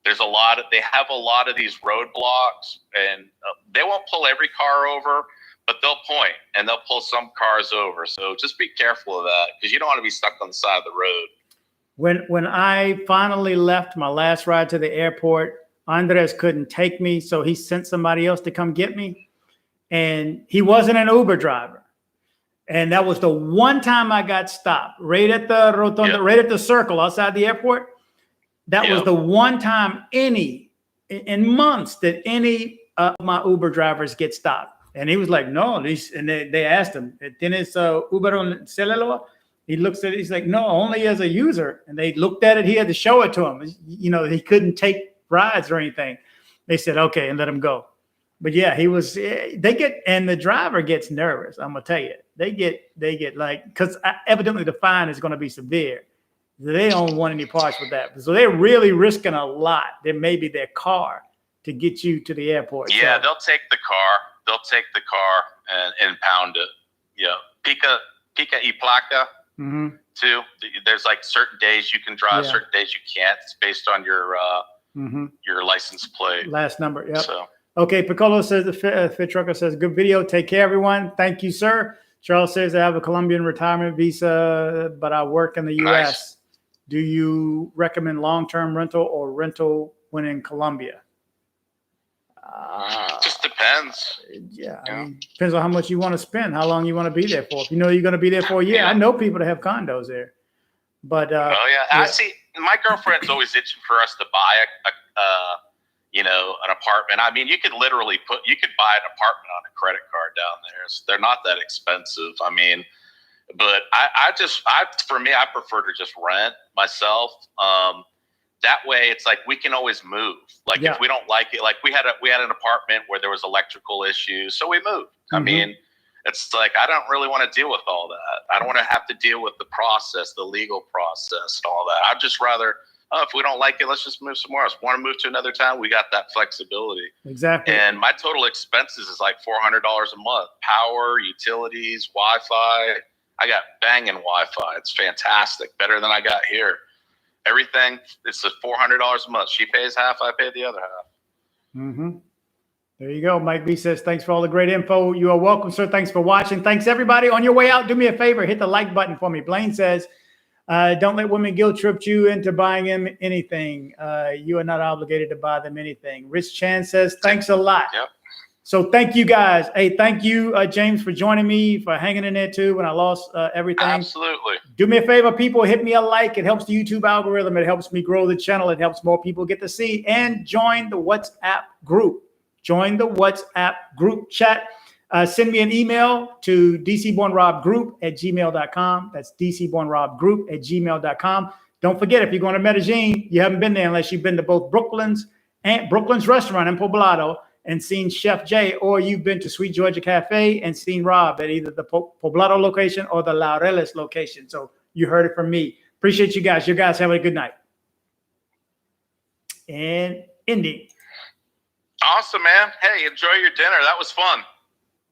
they have a lot of these roadblocks, and they won't pull every car over, but they'll point and they'll pull some cars over. So just be careful of that, because you don't want to be stuck on the side of the road. When I finally left my last ride to the airport, Andres couldn't take me, so he sent somebody else to come get me. And he wasn't an Uber driver. And that was the one time I got stopped, right at the rotunda, right at the circle outside the airport. That was the one time in months that any of my Uber drivers get stopped. And he was like, no. And they asked him, ¿Tienes Uber on celular? He looks at it, he's like, no, only as a user. And they looked at it, he had to show it to him. He couldn't take rides or anything. They said, okay, and let him go. But yeah, and the driver gets nervous. I'm gonna tell you, they get like, because evidently the fine is going to be severe. They don't want any parts with that. So they're really risking a lot. There may be their car to get you to the airport. Yeah, so they'll take the car. They'll take the car and impound it. Yeah, Pica y Placa too. There's like certain days you can drive, certain days you can't. It's based on your license plate. Last number, yep. So. Okay, Piccolo says, the Fit Trucker says, good video. Take care, everyone. Thank you, sir. Charles says, I have a Colombian retirement visa, but I work in the U.S. Nice. Do you recommend long-term rental or rental when in Colombia? Just depends. Yeah, I mean, depends on how much you want to spend, how long you want to be there for. If you know you're going to be there for a year, I know people that have condos there. But I see. My girlfriend's always itching for us to buy an apartment. I mean, you could buy an apartment on a credit card down there. So they're not that expensive. I mean, but for me, I prefer to just rent myself. That way it's like we can always move. Like if we don't like it, like we had an apartment where there was electrical issues, so we moved. I mean, it's like I don't really want to deal with all that. I don't want to have to deal with the process, the legal process, and all that. I'd just rather, if we don't like it, let's just move somewhere else. Want to move to another town? We got that flexibility. Exactly. And my total expenses is like $400 a month. Power, utilities, Wi-Fi. I got banging Wi-Fi. It's fantastic. Better than I got here. Everything, it's $400 a month. She pays half, I pay the other half. There you go. Mike B says, thanks for all the great info. You are welcome, sir. Thanks for watching. Thanks, everybody. On your way out, do me a favor. Hit the like button for me. Blaine says, don't let women guilt trip you into buying them anything. You are not obligated to buy them anything. Rich Chan says, thanks a lot. Yep. So thank you, guys. Hey, thank you, James, for joining me, for hanging in there, too, when I lost everything. Absolutely. Do me a favor, people. Hit me a like. It helps the YouTube algorithm. It helps me grow the channel. It helps more people get to see. And join the WhatsApp group. Join the WhatsApp group chat. Send me an email to dcbornrobgroup@gmail.com. That's dcbornrobgroup@gmail.com. Don't forget, if you're going to Medellin, you haven't been there unless you've been to both Brooklyn's restaurant in Poblado and seen Chef Jay, or you've been to Sweet Georgia Cafe and seen Rob at either the Poblado location or the Laureles location. So you heard it from me. Appreciate you guys. You guys have a good night. And ending. Awesome, man. Hey, enjoy your dinner. That was fun.